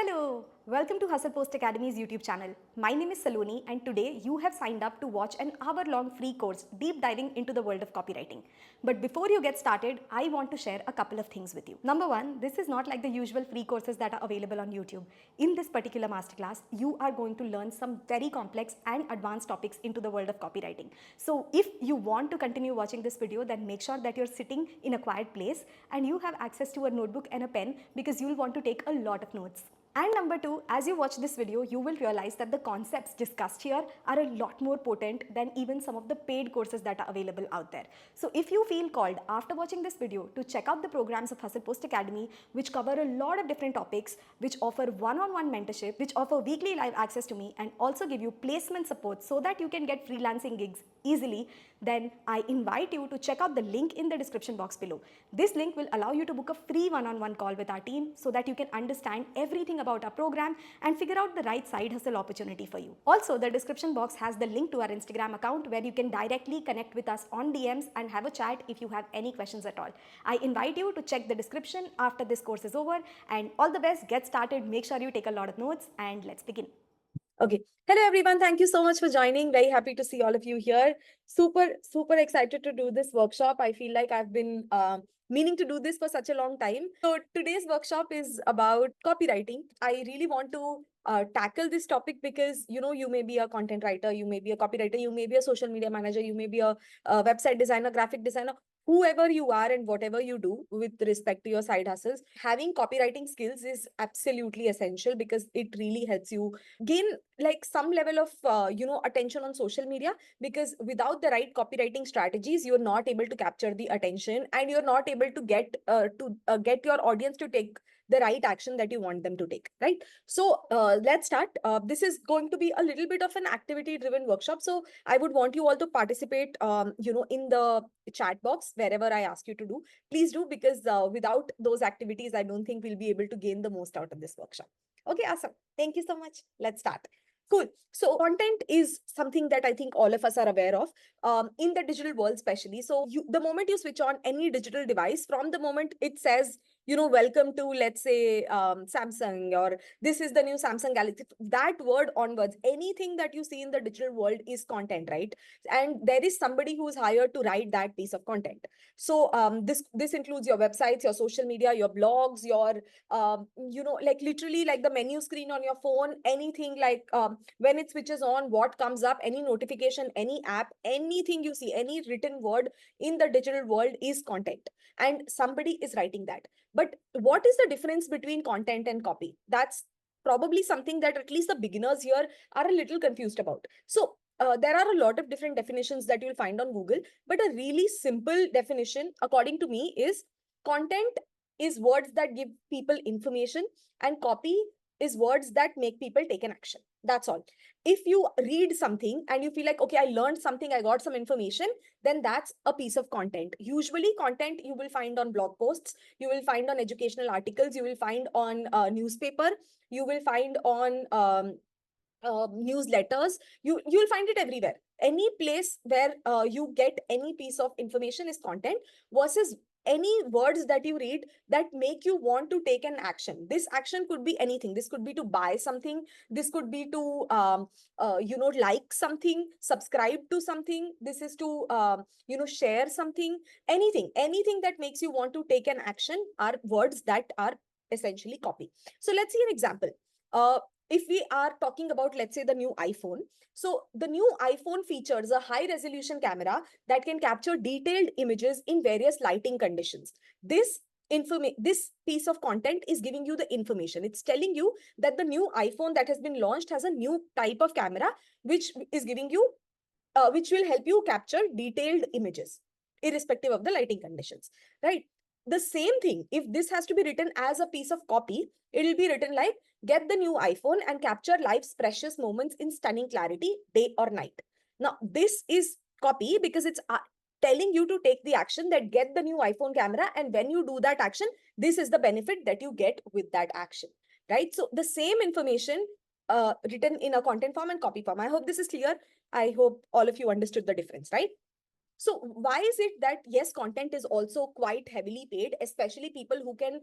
Hello, welcome to Hustle Post Academy's YouTube channel. My name is Saloni and today you have signed up to watch an hour-long free course deep diving into the world of copywriting. But before you get started, I want to share a couple of things with you. Number one, this is not like the usual free courses that are available on YouTube. In this particular masterclass, you are going to learn some very complex and advanced topics into the world of copywriting. So if you want to continue watching this video, then make sure that you're sitting in a quiet place and you have access to a notebook and a pen because you'll want to take a lot of notes. And number two, as you watch this video, you will realize that the concepts discussed here are a lot more potent than even some of the paid courses that are available out there. So if you feel called after watching this video to check out the programs of Hustle Post Academy, which cover a lot of different topics, which offer one-on-one mentorship, which offer weekly live access to me, and also give you placement support so that you can get freelancing gigs easily, then I invite you to check out the link in the description box below. This link will allow you to book a free one-on-one call with our team so that you can understand everything about our program and figure out the right side hustle opportunity for you. Also, the description box has the link to our Instagram account where you can directly connect with us on DMs and have a chat if you have any questions at all. I invite you to check the description after this course is over, and all the best. Get started, make sure you take a lot of notes, and let's begin. Okay. Hello, everyone. Thank you so much for joining. Very happy to see all of you here. Super excited to do this workshop. I feel like I've been meaning to do this for such a long time. So today's workshop is about copywriting. I really want to tackle this topic because, you may be a content writer, you may be a copywriter, you may be a social media manager, you may be a website designer, graphic designer. Whoever you are and whatever you do with respect to your side hustles, having copywriting skills is absolutely essential because it really helps you gain like some level of attention on social media, because without the right copywriting strategies you're not able to capture the attention and you're not able to get your audience to take the right action that you want them to take, right? So let's start. This is going to be a little bit of an activity driven workshop, so I would want you all to participate in the chat box wherever I ask you to do. Please do, because without those activities I don't think we'll be able to gain the most out of this workshop. Okay, awesome. Thank you so much. Let's start. Cool. So content is something that I think all of us are aware of in the digital world, especially. So the moment you switch on any digital device, from the moment it says, welcome to, let's say, Samsung, or this is the new Samsung Galaxy, that word onwards, anything that you see in the digital world is content, right? And there is somebody who's hired to write that piece of content. So this includes your websites, your social media, your blogs, your like literally like the menu screen on your phone, anything like when it switches on, what comes up, any notification, any app, anything you see, any written word in the digital world is content, and somebody is writing that. But what is the difference between content and copy? That's probably something that at least the beginners here are a little confused about. So there are a lot of different definitions that you'll find on Google, but a really simple definition, according to me, is content is words that give people information, and copy is words that make people take an action. That's all. If you read something and you feel like, okay, I learned something, I got some information, then that's a piece of content. Usually content you will find on blog posts, you will find on educational articles, you will find on newspaper, you will find on newsletters, you'll find it everywhere. Any place where you get any piece of information is content, versus any words that you read that make you want to take an action. This action could be anything. This could be to buy something, this could be to like something, subscribe to something, this is to share something. Anything that makes you want to take an action are words that are essentially copy. So let's see an example. If we are talking about, let's say, the new iPhone. So the new iPhone features a high resolution camera that can capture detailed images in various lighting conditions. This piece of content is giving you the information. It's telling you that the new iPhone that has been launched has a new type of camera, which is giving you, which will help you capture detailed images, irrespective of the lighting conditions, right? The same thing, if this has to be written as a piece of copy, it will be written like, get the new iPhone and capture life's precious moments in stunning clarity, day or night. Now, this is copy because it's telling you to take the action, that get the new iPhone camera, and when you do that action, this is the benefit that you get with that action, right? So the same information written in a content form and copy form. I hope this is clear. I hope all of you understood the difference, right? So why is it that yes, content is also quite heavily paid, especially people who can,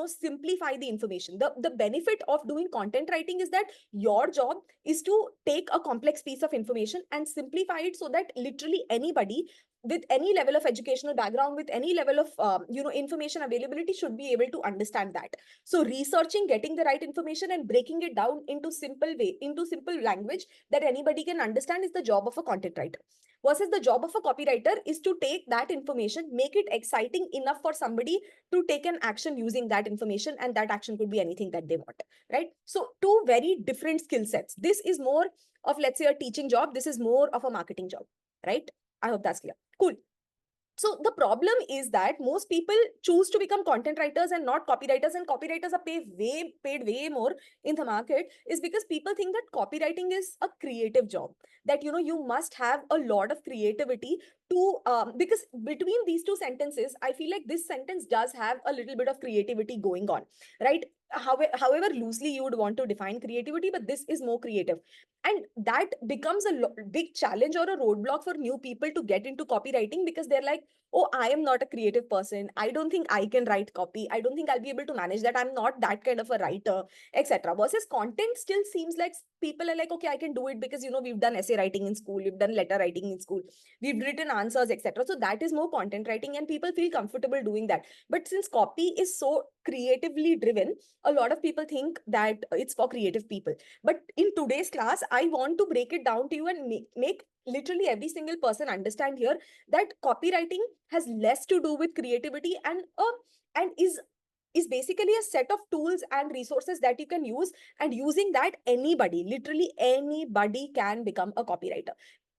simplify the information. The benefit of doing content writing is that your job is to take a complex piece of information and simplify it so that literally anybody with any level of educational background, with any level of information availability, should be able to understand that. So researching, getting the right information and breaking it down into simple language that anybody can understand is the job of a content writer. Versus the job of a copywriter is to take that information, make it exciting enough for somebody to take an action using that information, and that action could be anything that they want, right? So two very different skill sets. This is more of, let's say, a teaching job. This is more of a marketing job, right? I hope that's clear. Cool. So the problem is that most people choose to become content writers and not copywriters, and copywriters are paid way more in the market, is because people think that copywriting is a creative job, that you must have a lot of creativity to because between these two sentences, I feel like this sentence does have a little bit of creativity going on, right? However loosely you would want to define creativity, but this is more creative, and that becomes a big challenge or a roadblock for new people to get into copywriting, because they're like, oh, I am not a creative person, I don't think I can write copy, I don't think I'll be able to manage that, I'm not that kind of a writer, etc. Versus content still seems like people are like, okay, I can do it because we've done essay writing in school, we've done letter writing in school, we've written answers, etc. So that is more content writing and people feel comfortable doing that. But since copy is so creatively driven, a lot of people think that it's for creative people. But in today's class, I want to break it down to you and make literally every single person understand here that copywriting has less to do with creativity and is basically a set of tools and resources that you can use, and using that, anybody, literally anybody, can become a copywriter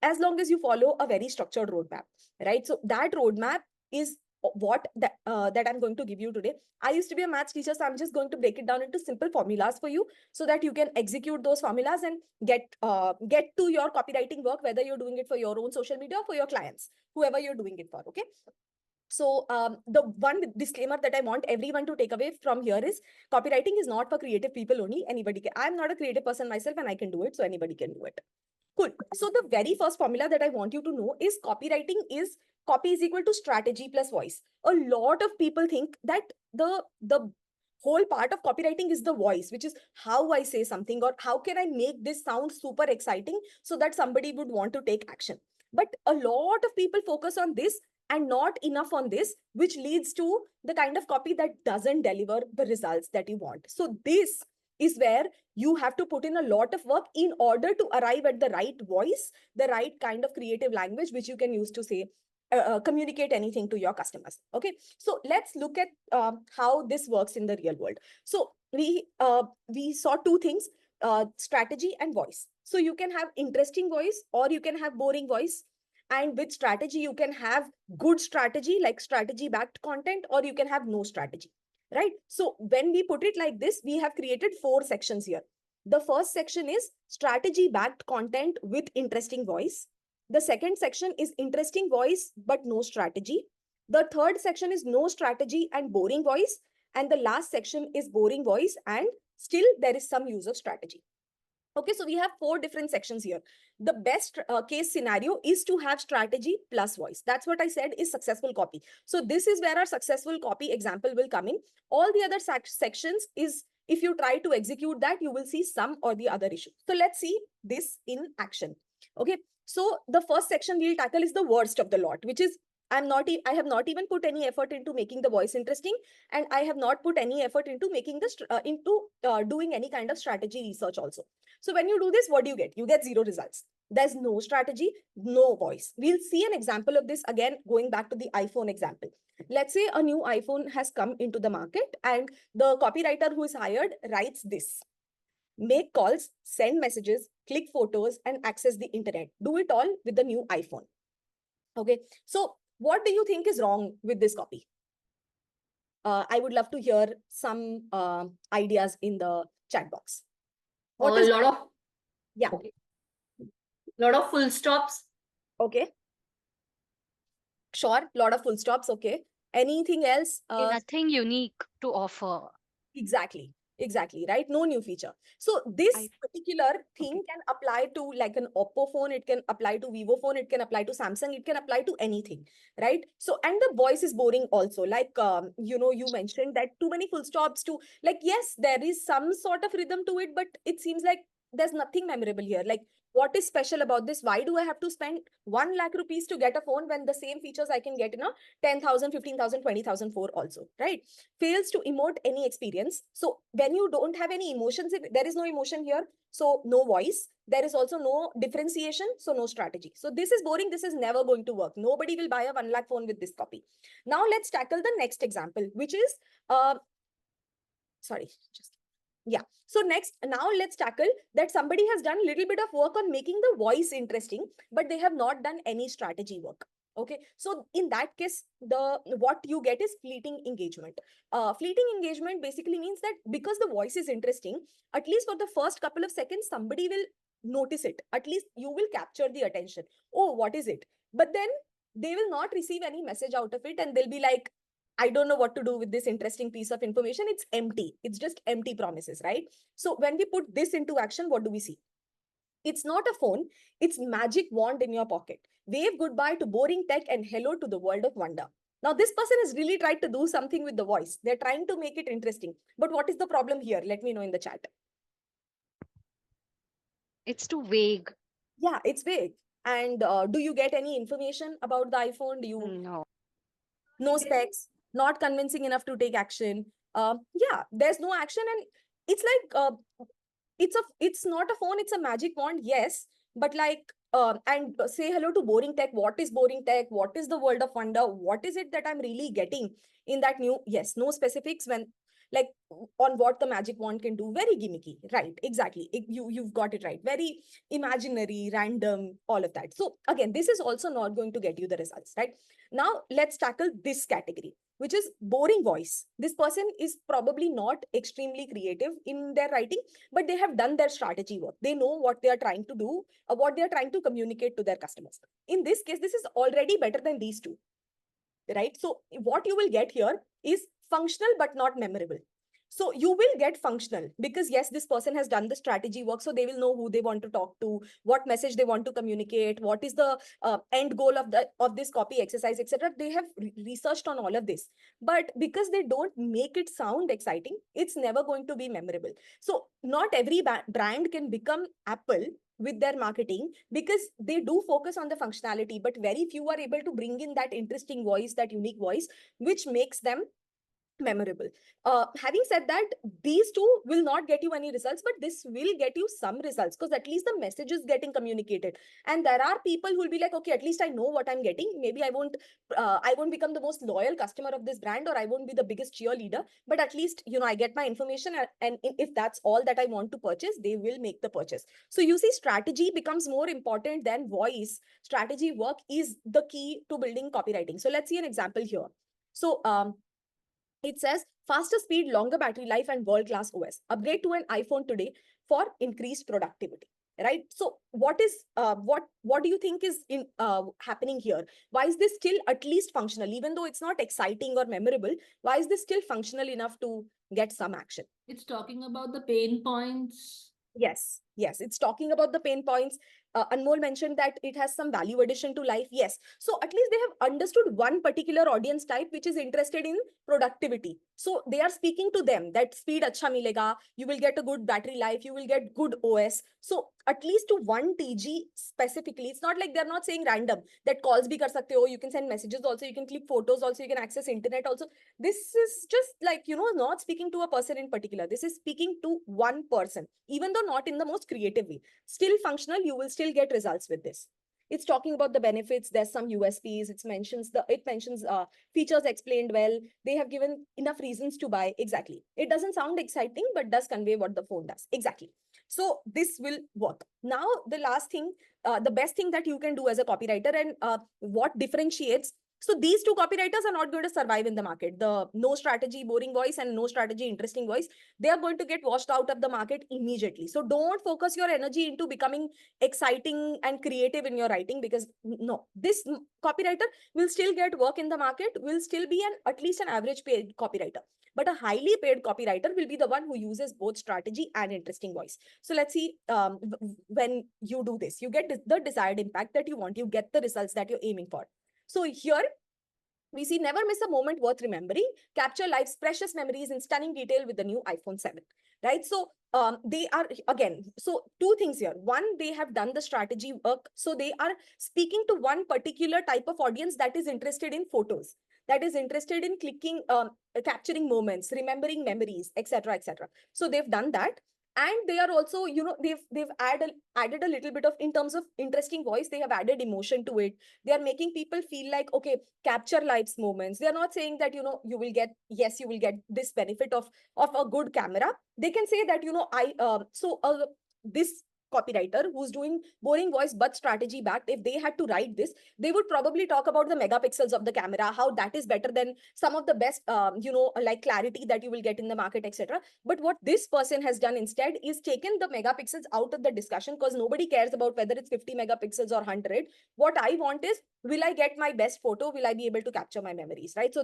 as long as you follow a very structured roadmap, right? So that roadmap is what that I'm going to give you today. I used to be a maths teacher, so I'm just going to break it down into simple formulas for you so that you can execute those formulas and get to your copywriting work, whether you're doing it for your own social media or for your clients, whoever you're doing it for. Okay. So the one disclaimer that I want everyone to take away from here is copywriting is not for creative people only. Anybody can. I'm not a creative person myself and I can do it, so anybody can do it. Cool. So the very first formula that I want you to know is copy is equal to strategy plus voice. A lot of people think that the whole part of copywriting is the voice, which is how I say something or how can I make this sound super exciting so that somebody would want to take action. But a lot of people focus on this and not enough on this, which leads to the kind of copy that doesn't deliver the results that you want. So this is where you have to put in a lot of work in order to arrive at the right voice, the right kind of creative language, which you can use to say, communicate anything to your customers. Okay, so let's look at how this works in the real world. So we saw two things, strategy and voice. So you can have interesting voice or you can have boring voice. And with strategy, you can have good strategy, like strategy backed content, or you can have no strategy, right? So when we put it like this, we have created 4 sections here. The first section is strategy backed content with interesting voice. The second section is interesting voice but no strategy. The third section is no strategy and boring voice. And the last section is boring voice and still there is some use of strategy. Okay, so we have 4 different sections here. The best case scenario is to have strategy plus voice. That's what I said is successful copy. So this is where our successful copy example will come in. All the other sections is, if you try to execute that, you will see some or the other issue. So let's see this in action. Okay, so the first section we'll tackle is the worst of the lot, which is I have not even put any effort into making the voice interesting, and I have not put any effort into making this doing any kind of strategy research also. So when you do this, what do you get? You get 0 results. There's no strategy, no voice. We'll see an example of this again, going back to the iPhone example. Let's say a new iPhone has come into the market and the copywriter who is hired writes this: make calls, send messages, click photos, and access the internet. Do it all with the new iPhone. Okay, so what do you think is wrong with this copy? I would love to hear some ideas in the chat box. What is lot of yeah? Okay. Lot of full stops. Okay. Sure, lot of full stops. Okay. Anything else? Nothing unique to offer. Exactly. Exactly, right? No new feature. So this I particular thing okay. can apply to like an Oppo phone, it can apply to Vivo phone, it can apply to Samsung, it can apply to anything, right? So, and the voice is boring also. Like, you mentioned that too many full stops to, like, yes, there is some sort of rhythm to it, but it seems like there's nothing memorable here. Like, what is special about this? Why do I have to spend 1 lakh rupees to get a phone when the same features I can get in a 10,000, 15,000, 20,000 for also, right? Fails to emote any experience. So when you don't have any emotions, if there is no emotion here, so no voice. There is also no differentiation, so no strategy. So this is boring. This is never going to work. Nobody will buy a 1 lakh phone with this copy. Now let's tackle the next example, which is, sorry, just yeah. So next, now let's tackle that somebody has done a little bit of work on making the voice interesting, but they have not done any strategy work. Okay, so in that case, the what you get is fleeting engagement. Fleeting engagement basically means that because the voice is interesting, at least for the first couple of seconds, somebody will notice it. At least you will capture the attention. Oh, what is it? But then they will not receive any message out of it, and they'll be like, I don't know what to do with this interesting piece of information. It's empty. It's just empty promises, right? So when we put this into action, what do we see? It's not a phone, it's magic wand in your pocket. Wave goodbye to boring tech and hello to the world of wonder. Now, this person has really tried to do something with the voice. They're trying to make it interesting. But what is the problem here? Let me know in the chat. It's too vague. Yeah, it's vague. And do you get any information about the iPhone? Do you No. no specs, not convincing enough to take action? Yeah, there's no action, and it's like it's not a phone, it's a magic wand, yes, but like and say hello to boring tech. What is boring tech? What is the world of wonder? What is it that I'm really getting in that new? Yes, no specifics when like on what the magic wand can do. Very gimmicky, right? Exactly. You've got it right. Very imaginary, random, all of that. So again, this is also not going to get you the results, right? Now let's tackle this category, which is boring voice. This person is probably not extremely creative in their writing, but they have done their strategy work. They know what they are trying to do, what they are trying to communicate to their customers. In this case, this is already better than these two, right? So what you will get here is functional but not memorable. So you will get functional because yes, this person has done the strategy work, so they will know who they want to talk to, what message they want to communicate, what is the end goal of this copy exercise, etc. They have researched on all of this, but because they don't make it sound exciting, it's never going to be memorable. So not every brand can become Apple with their marketing because they do focus on the functionality, but very few are able to bring in that interesting voice, that unique voice, which makes them memorable. Having said that, these two will not get you any results, but this will get you some results because at least the message is getting communicated. And there are people who will be like, okay, at least I know what I'm getting. Maybe I won't become the most loyal customer of this brand, or I won't be the biggest cheerleader, but at least, I get my information. And if that's all that I want to purchase, they will make the purchase. So you see, strategy becomes more important than voice. Strategy work is the key to building copywriting. So let's see an example here. So, it says faster speed, longer battery life, and world-class OS. Upgrade to an iPhone today for increased productivity. Right. So, what do you think is in happening here? Why is this still at least functional, even though it's not exciting or memorable? Why is this still functional enough to get some action? It's talking about the pain points. Yes, yes, it's talking about the pain points. Anmol mentioned that it has some value addition to life. Yes, so at least they have understood one particular audience type which is interested in productivity. So they are speaking to them that speed acha milega, you will get a good battery life, you will get good OS. So at least to one TG specifically, it's not like they're not saying random that calls bhi kar sakte ho, you can send messages also, you can click photos also, you can access internet also. This is just like, not speaking to a person in particular. This is speaking to one person, even though not in the most creative way. Still functional, you will still get results with this. It's talking about the benefits. There's some USPs. It mentions features explained well. They have given enough reasons to buy. Exactly. It doesn't sound exciting, but does convey what the phone does. Exactly. So this will work. Now, the last thing, the best thing that you can do as a copywriter, and what differentiates So these two copywriters are not going to survive in the market. The no strategy, boring voice, and no strategy, interesting voice, they are going to get washed out of the market immediately. So don't focus your energy into becoming exciting and creative in your writing, because no, this copywriter will still get work in the market, will still be at least an average paid copywriter. But a highly paid copywriter will be the one who uses both strategy and interesting voice. So let's see, when you do this, you get the desired impact that you want, you get the results that you're aiming for. So here we see never miss a moment worth remembering. Capture life's precious memories in stunning detail with the new iPhone 7, right? So they are, again, so two things here. One, they have done the strategy work. So they are speaking to one particular type of audience that is interested in photos, that is interested in clicking, capturing moments, remembering memories, etc., etc. So they've done that. And they are also, you know, they've added a little bit of, in terms of interesting voice, they have added emotion to it. They are making people feel like, okay, capture life's moments. They are not saying that, you know, you will get, yes, you will get this benefit of a good camera. They can say that, you know, this copywriter who's doing boring voice but strategy backed, if they had to write this, they would probably talk about the megapixels of the camera, how that is better than some of the best, like clarity that you will get in the market, etc. But what this person has done instead is taken the megapixels out of the discussion, because nobody cares about whether it's 50 megapixels or 100. What I want is, will I get my best photo? Will I be able to capture my memories, right? So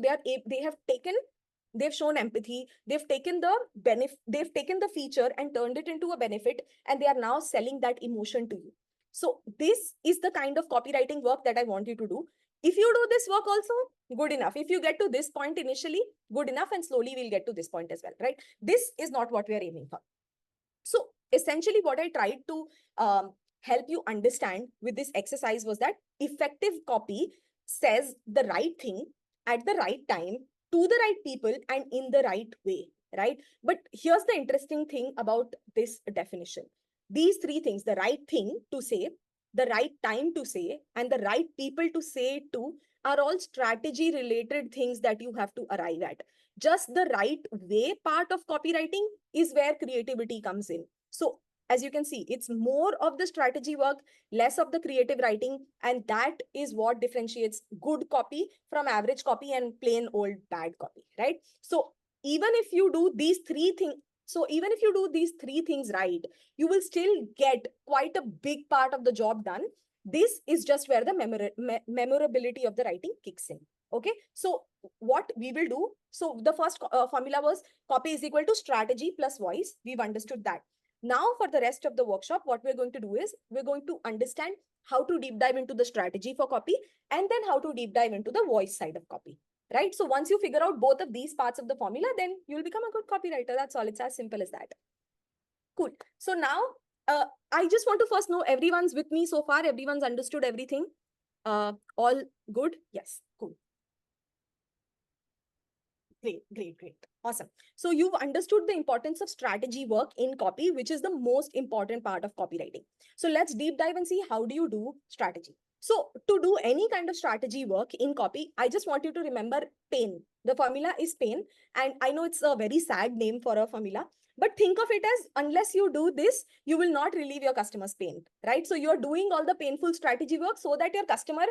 they've shown empathy, they've taken the benefit, they've taken the feature and turned it into a benefit, and they are now selling that emotion to you. So this is the kind of copywriting work that I want you to do. If you do this work also, good enough. If you get to this point initially, good enough, and slowly we'll get to this point as well, right? This is not what we are aiming for. So essentially what I tried to help you understand with this exercise was that effective copy says the right thing at the right time to the right people and in the right way, right? But here's the interesting thing about this definition. These three things, the right thing to say, the right time to say, and the right people to say it to, are all strategy related things that you have to arrive at. Just the right way part of copywriting is where creativity comes in. So as you can see, it's more of the strategy work, less of the creative writing, and that is what differentiates good copy from average copy and plain old bad copy, right? So even if you do these three things right, you will still get quite a big part of the job done. This is just where the memorability of the writing kicks in. Okay, so what we will do, so the first formula was copy is equal to strategy plus voice. We've understood that. Now for the rest of the workshop, what we're going to do is we're going to understand how to deep dive into the strategy for copy, and then how to deep dive into the voice side of copy, right? So once you figure out both of these parts of the formula, then you'll become a good copywriter. That's all. It's as simple as that. Cool. So now I just want to first know everyone's with me so far. Everyone's understood everything. All good? Yes. Cool. Great. Awesome. So you've understood the importance of strategy work in copy, which is the most important part of copywriting. So let's deep dive and see how do you do strategy. So to do any kind of strategy work in copy, I just want you to remember PAIN. The formula is PAIN. And I know it's a very sad name for a formula, but think of it as, unless you do this, you will not relieve your customer's pain, right? So you're doing all the painful strategy work so that your customer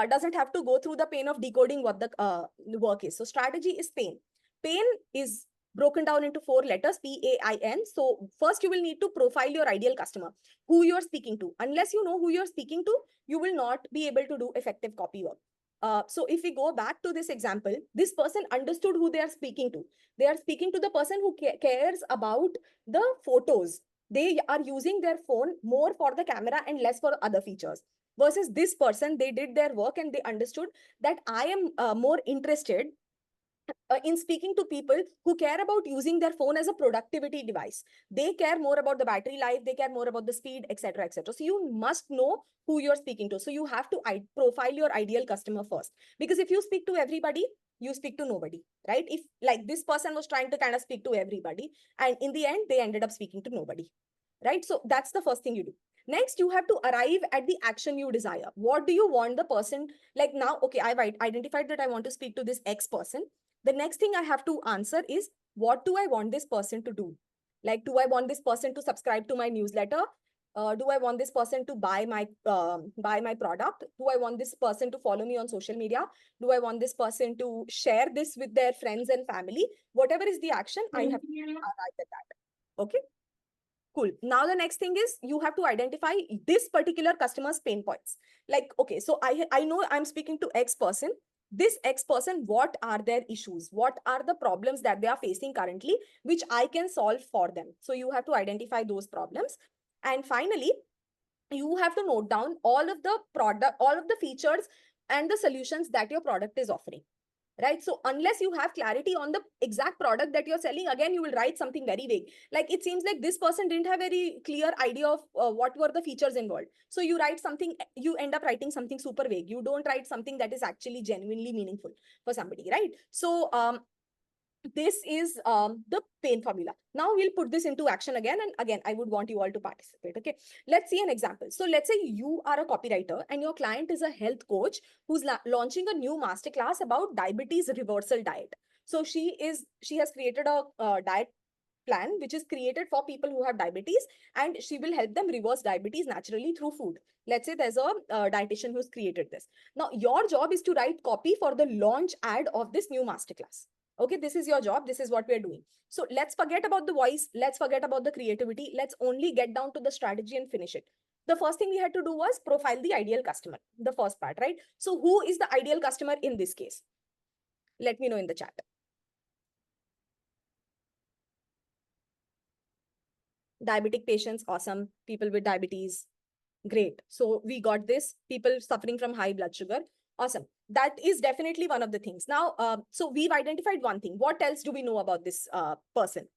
doesn't have to go through the pain of decoding what the work is. So strategy is PAIN. PAIN is broken down into 4 letters, PAIN. So first you will need to profile your ideal customer, who you're speaking to. Unless you know who you're speaking to, you will not be able to do effective copy work. So if we go back to this example, this person understood who they are speaking to. They are speaking to the person who cares about the photos. They are using their phone more for the camera and less for other features. Versus this person, they did their work and they understood that I am more interested in speaking to people who care about using their phone as a productivity device. They care more about the battery life, they care more about the speed, etc., etc. So you must know who you're speaking to. So you have to profile your ideal customer first. Because if you speak to everybody, you speak to nobody, right? If like this person was trying to kind of speak to everybody, and in the end, they ended up speaking to nobody, right? So that's the first thing you do. Next, you have to arrive at the action you desire. What do you want the person, like now, okay, I've identified that I want to speak to this X person. The next thing I have to answer is, what do I want this person to do? Like, do I want this person to subscribe to my newsletter? Do I want this person to buy my product? Do I want this person to follow me on social media? Do I want this person to share this with their friends and family? Whatever is the action, I have to arrive at that. Okay. Cool. Now the next thing is you have to identify this particular customer's pain points. Like, okay, so I know I'm speaking to X person. This X person, what are their issues? What are the problems that they are facing currently, which I can solve for them? So you have to identify those problems. And finally, you have to note down all of the product, all of the features and the solutions that your product is offering. Right. So unless you have clarity on the exact product that you're selling, again, you will write something very vague. Like it seems like this person didn't have very clear idea of what were the features involved. So you write something, you end up writing something super vague. You don't write something that is actually genuinely meaningful for somebody, right? So this is the pain formula. Now we'll put this into action again. And again, I would want you all to participate. Okay. Let's see an example. So let's say you are a copywriter and your client is a health coach who's launching a new masterclass about diabetes reversal diet. So she has created a diet plan which is created for people who have diabetes, and she will help them reverse diabetes naturally through food. Let's say there's a dietitian who's created this. Now your job is to write copy for the launch ad of this new masterclass. Okay, this is your job. This is what we're doing. So let's forget about the voice. Let's forget about the creativity. Let's only get down to the strategy and finish it. The first thing we had to do was profile the ideal customer, the first part, right? So who is the ideal customer in this case? Let me know in the chat. Diabetic patients, awesome. People with diabetes, great. So we got this. People suffering from high blood sugar, awesome. That is definitely one of the things. Now, so we've identified one thing. What else do we know about this person?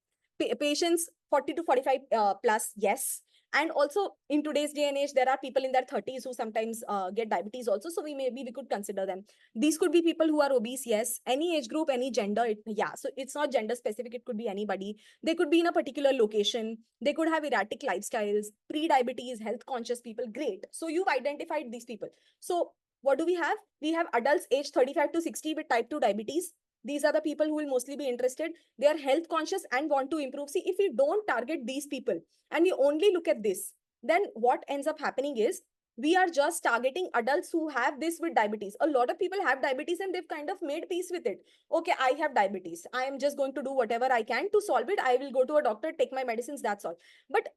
Patients 40 to 45 plus, yes. And also in today's day and age, there are people in their 30s who sometimes get diabetes also. So we could consider them. These could be people who are obese, yes. Any age group, any gender, yeah. So it's not gender specific. It could be anybody. They could be in a particular location. They could have erratic lifestyles, pre-diabetes, health conscious people. Great. So you've identified these people. So what do we have? We have adults age 35 to 60 with type 2 diabetes. These are the people who will mostly be interested. They are health conscious and want to improve. See, if we don't target these people and we only look at this, then what ends up happening is we are just targeting adults who have this with diabetes. A lot of people have diabetes and they've kind of made peace with it. Okay, I have diabetes. I am just going to do whatever I can to solve it. I will go to a doctor, take my medicines, that's all. But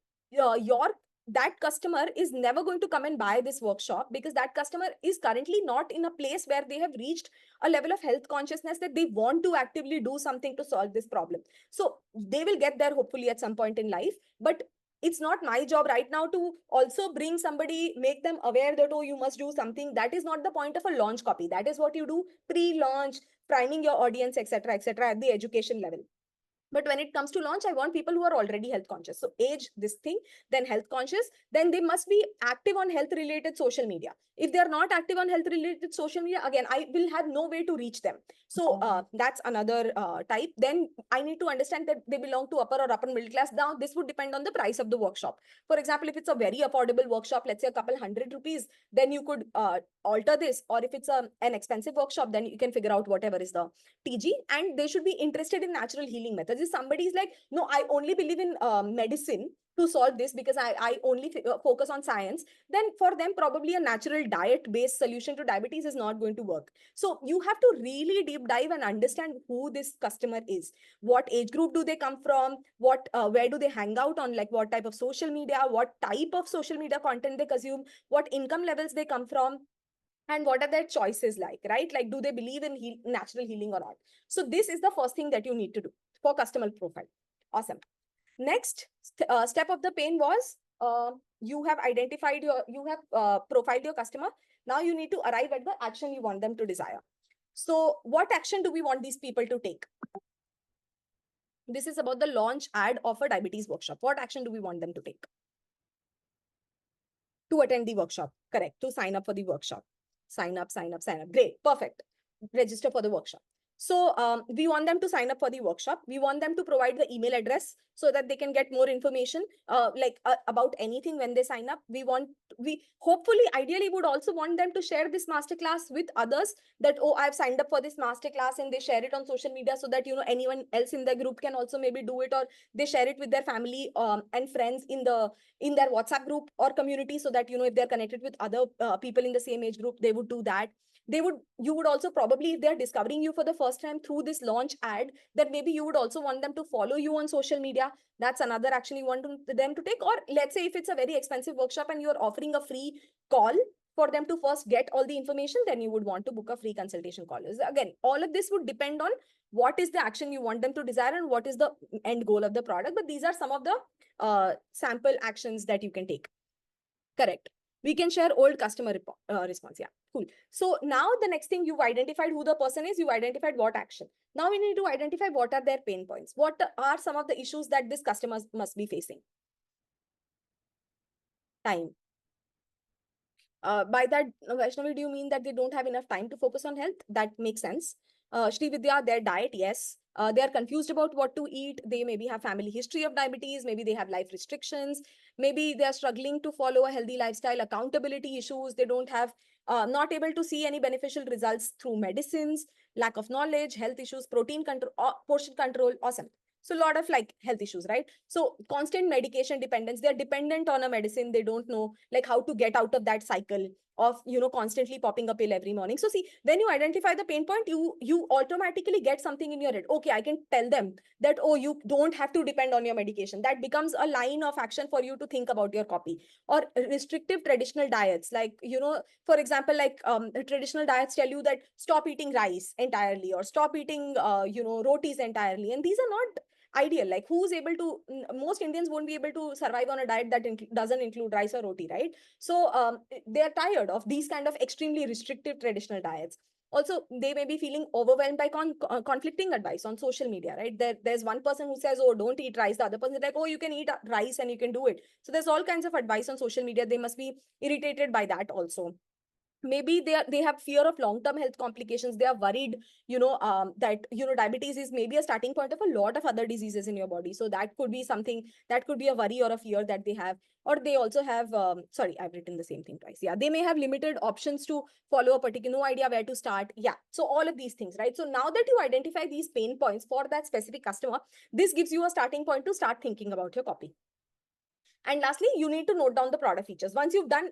that customer is never going to come and buy this workshop because that customer is currently not in a place where they have reached a level of health consciousness that they want to actively do something to solve this problem. So they will get there hopefully at some point in life, but it's not my job right now to also bring somebody, make them aware that, oh, you must do something. That is not the point of a launch copy. That is what you do pre-launch, priming your audience, etc., at the education level. But when it comes to launch, I want people who are already health conscious. So age, this thing, then health conscious, then they must be active on health related social media. If they are not active on health related social media, again, I will have no way to reach them. So that's another type. Then I need to understand that they belong to upper or upper middle class. Now, this would depend on the price of the workshop. For example, if it's a very affordable workshop, let's say a couple ₹100, then you could alter this. Or if it's an expensive workshop, then you can figure out whatever is the TG, and they should be interested in natural healing methods. If somebody is like, no, I only believe in medicine to solve this because I only focus on science, then for them, probably a natural diet-based solution to diabetes is not going to work. So you have to really deep dive and understand who this customer is. What age group do they come from? Where do they hang out on? Like what type of social media? What type of social media content they consume? What income levels they come from? And what are their choices like, right? Like, do they believe in natural healing or not? So this is the first thing that you need to do for customer profile. Awesome. Next step of the pain was you have profiled your customer. Now you need to arrive at the action you want them to desire. So what action do we want these people to take? This is about the launch ad of a diabetes workshop. What action do we want them to take? To attend the workshop, correct. To sign up for the workshop. Sign up. Great, perfect. Register for the workshop. So we want them to sign up for the workshop. We want them to provide the email address so that they can get more information about anything when they sign up. We hopefully ideally would also want them to share this masterclass with others, that, oh, I've signed up for this masterclass, and they share it on social media so that, anyone else in the group can also maybe do it, or they share it with their family and friends in their WhatsApp group or community, so that, if they're connected with other people in the same age group, they would do that. You would also probably, if they're discovering you for the first time through this launch ad, that maybe you would also want them to follow you on social media. That's another action you want them to take. Or let's say if it's a very expensive workshop and you're offering a free call for them to first get all the information, then you would want to book a free consultation call. Again, all of this would depend on what is the action you want them to desire and what is the end goal of the product. But these are some of the sample actions that you can take. Correct. We can share old customer response. Yeah, cool. So now the next thing, you've identified who the person is, you've identified what action. Now we need to identify what are their pain points. What are some of the issues that this customer must be facing? Time. By that, Vaishnavi, do you mean that they don't have enough time to focus on health? That makes sense. Shri Vidya, their diet, yes. They are confused about what to eat. They maybe have family history of diabetes. Maybe they have life restrictions. Maybe they are struggling to follow a healthy lifestyle, accountability issues. They don't have, not able to see any beneficial results through medicines, lack of knowledge, health issues, protein control, portion control. Awesome. So a lot of like health issues, right? So constant medication dependence. They're dependent on a medicine. They don't know like how to get out of that cycle of, constantly popping a pill every morning. So see, when you identify the pain point, you automatically get something in your head. Okay, I can tell them that, oh, you don't have to depend on your medication. That becomes a line of action for you to think about your copy. Or restrictive traditional diets, like, for example, like traditional diets tell you that stop eating rice entirely, or stop eating rotis entirely, and these are not ideal. Like, who's able to, most Indians won't be able to survive on a diet that doesn't include rice or roti, right? So they are tired of these kind of extremely restrictive traditional diets. Also, they may be feeling overwhelmed by conflicting advice on social media, right? There's one person who says, oh, don't eat rice. The other person is like, oh, you can eat rice and you can do it. So there's all kinds of advice on social media. They must be irritated by that also. Maybe they have fear of long-term health complications. They are worried, that, diabetes is maybe a starting point of a lot of other diseases in your body. So that could be something, that could be a worry or a fear that they have. Or they also have, sorry, I've written the same thing twice. Yeah, they may have limited options to follow a particular, no idea where to start. Yeah, so all of these things, right? So now that you identify these pain points for that specific customer, this gives you a starting point to start thinking about your copy. And lastly, you need to note down the product features. Once you've done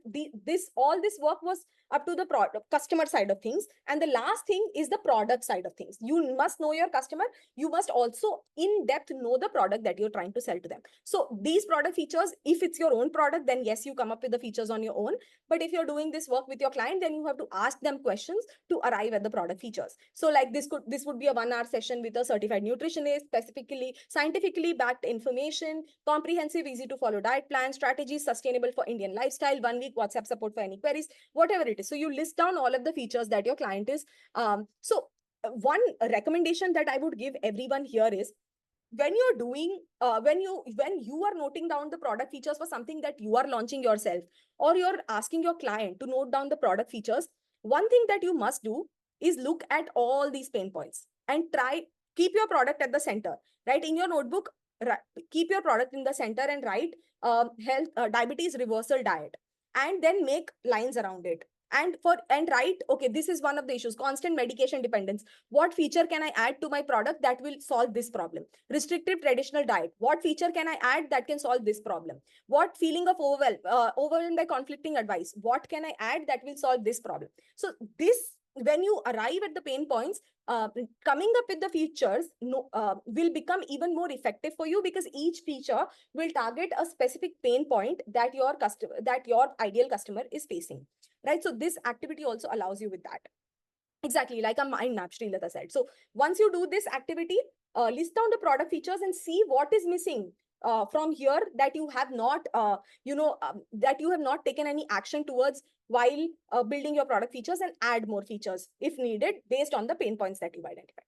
all this work was up to the customer side of things. And the last thing is the product side of things. You must know your customer. You must also in depth know the product that you're trying to sell to them. So these product features, if it's your own product, then yes, you come up with the features on your own. But if you're doing this work with your client, then you have to ask them questions to arrive at the product features. So like this would be a 1 hour session with a certified nutritionist, specifically scientifically backed information, comprehensive, easy to follow diet plan, strategies sustainable for Indian lifestyle, 1 week WhatsApp support for any queries, whatever it is. So you list down all of the features that your client is. One recommendation that I would give everyone here is, when you're doing when you are noting down the product features for something that you are launching yourself, or you're asking your client to note down the product features, one thing that you must do is look at all these pain points and keep your product at the center, right? In your notebook, keep your product in the center and write health diabetes reversal diet, and then make lines around it, and write, okay, this is one of the issues, constant medication dependence. What feature can I add to my product that will solve this problem? Restrictive traditional diet, what feature can I add that can solve this problem? What feeling of overwhelmed by conflicting advice, what can I add that will solve this problem? So this, when you arrive at the pain points, coming up with the features will become even more effective for you, because each feature will target a specific pain point that your ideal customer is facing, right? So this activity also allows you with that. Exactly, like a mind map, Srilata said. So once you do this activity, list down the product features and see what is missing from here that you have not, that you have not taken any action towards while building your product features, and add more features if needed based on the pain points that you've identified.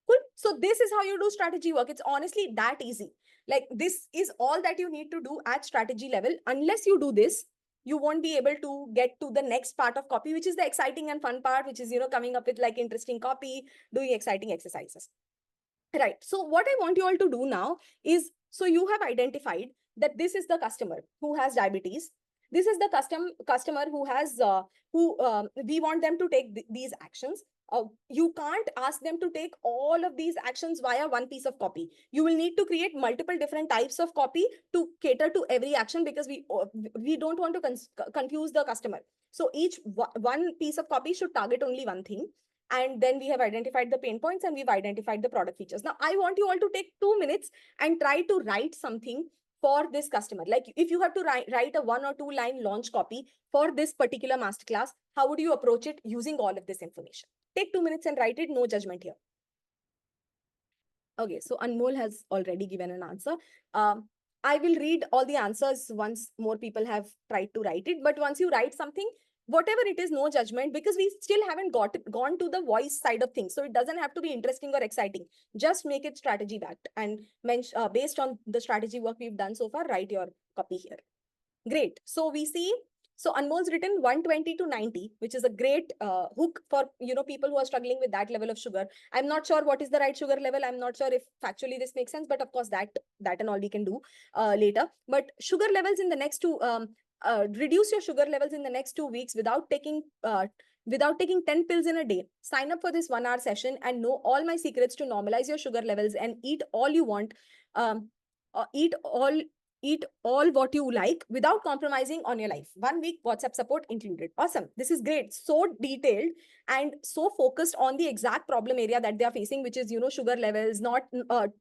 Cool. So this is how you do strategy work. It's honestly that easy. Like, this is all that you need to do at strategy level. Unless you do this, you won't be able to get to the next part of copy, which is the exciting and fun part, which is, coming up with like interesting copy, doing exciting exercises. Right. So what I want you all to do now is, so you have identified that this is the customer who has diabetes. This is the customer who has we want them to take these actions. You can't ask them to take all of these actions via one piece of copy. You will need to create multiple different types of copy to cater to every action, because we don't want to confuse the customer. So each one piece of copy should target only one thing. And then we have identified the pain points and we've identified the product features. Now, I want you all to take 2 minutes and try to write something for this customer. Like if you have to write a 1 or 2 line launch copy for this particular masterclass, how would you approach it using all of this information? Take 2 minutes and write it, no judgment here. Okay, so Anmol has already given an answer. I will read all the answers once more people have tried to write it. But once you write something, whatever it is, no judgment, because we still haven't gone to the voice side of things. So it doesn't have to be interesting or exciting. Just make it strategy backed, and based on the strategy work we've done so far, write your copy here. Great. So we see, so Anmol's written 120 to 90, which is a great hook for, people who are struggling with that level of sugar. I'm not sure what is the right sugar level. I'm not sure if factually this makes sense, but of course that and all we can do later. But sugar levels in the next reduce your sugar levels in the next 2 weeks without taking 10 pills in a day. Sign up for this 1 hour session and know all my secrets to normalize your sugar levels and eat all you want. Eat all what you like without compromising on your life. 1 week WhatsApp support included. Awesome. This is great. So detailed and so focused on the exact problem area that they are facing, which is, sugar levels, not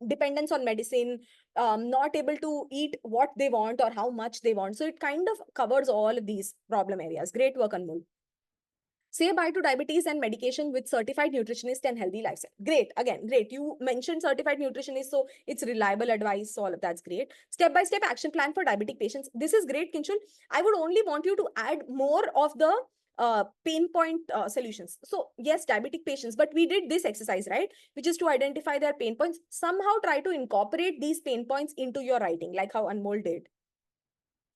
dependence on medicine, not able to eat what they want or how much they want. So it kind of covers all of these problem areas. Great work, Anmol. Say bye to diabetes and medication with certified nutritionist and healthy lifestyle. Great. Again, great. You mentioned certified nutritionist, so it's reliable advice. So all of that's great. Step-by-step action plan for diabetic patients. This is great, Kinshul. I would only want you to add more of the pain point solutions. So yes, diabetic patients, but we did this exercise, right? Which is to identify their pain points. Somehow try to incorporate these pain points into your writing, like how Anmol did.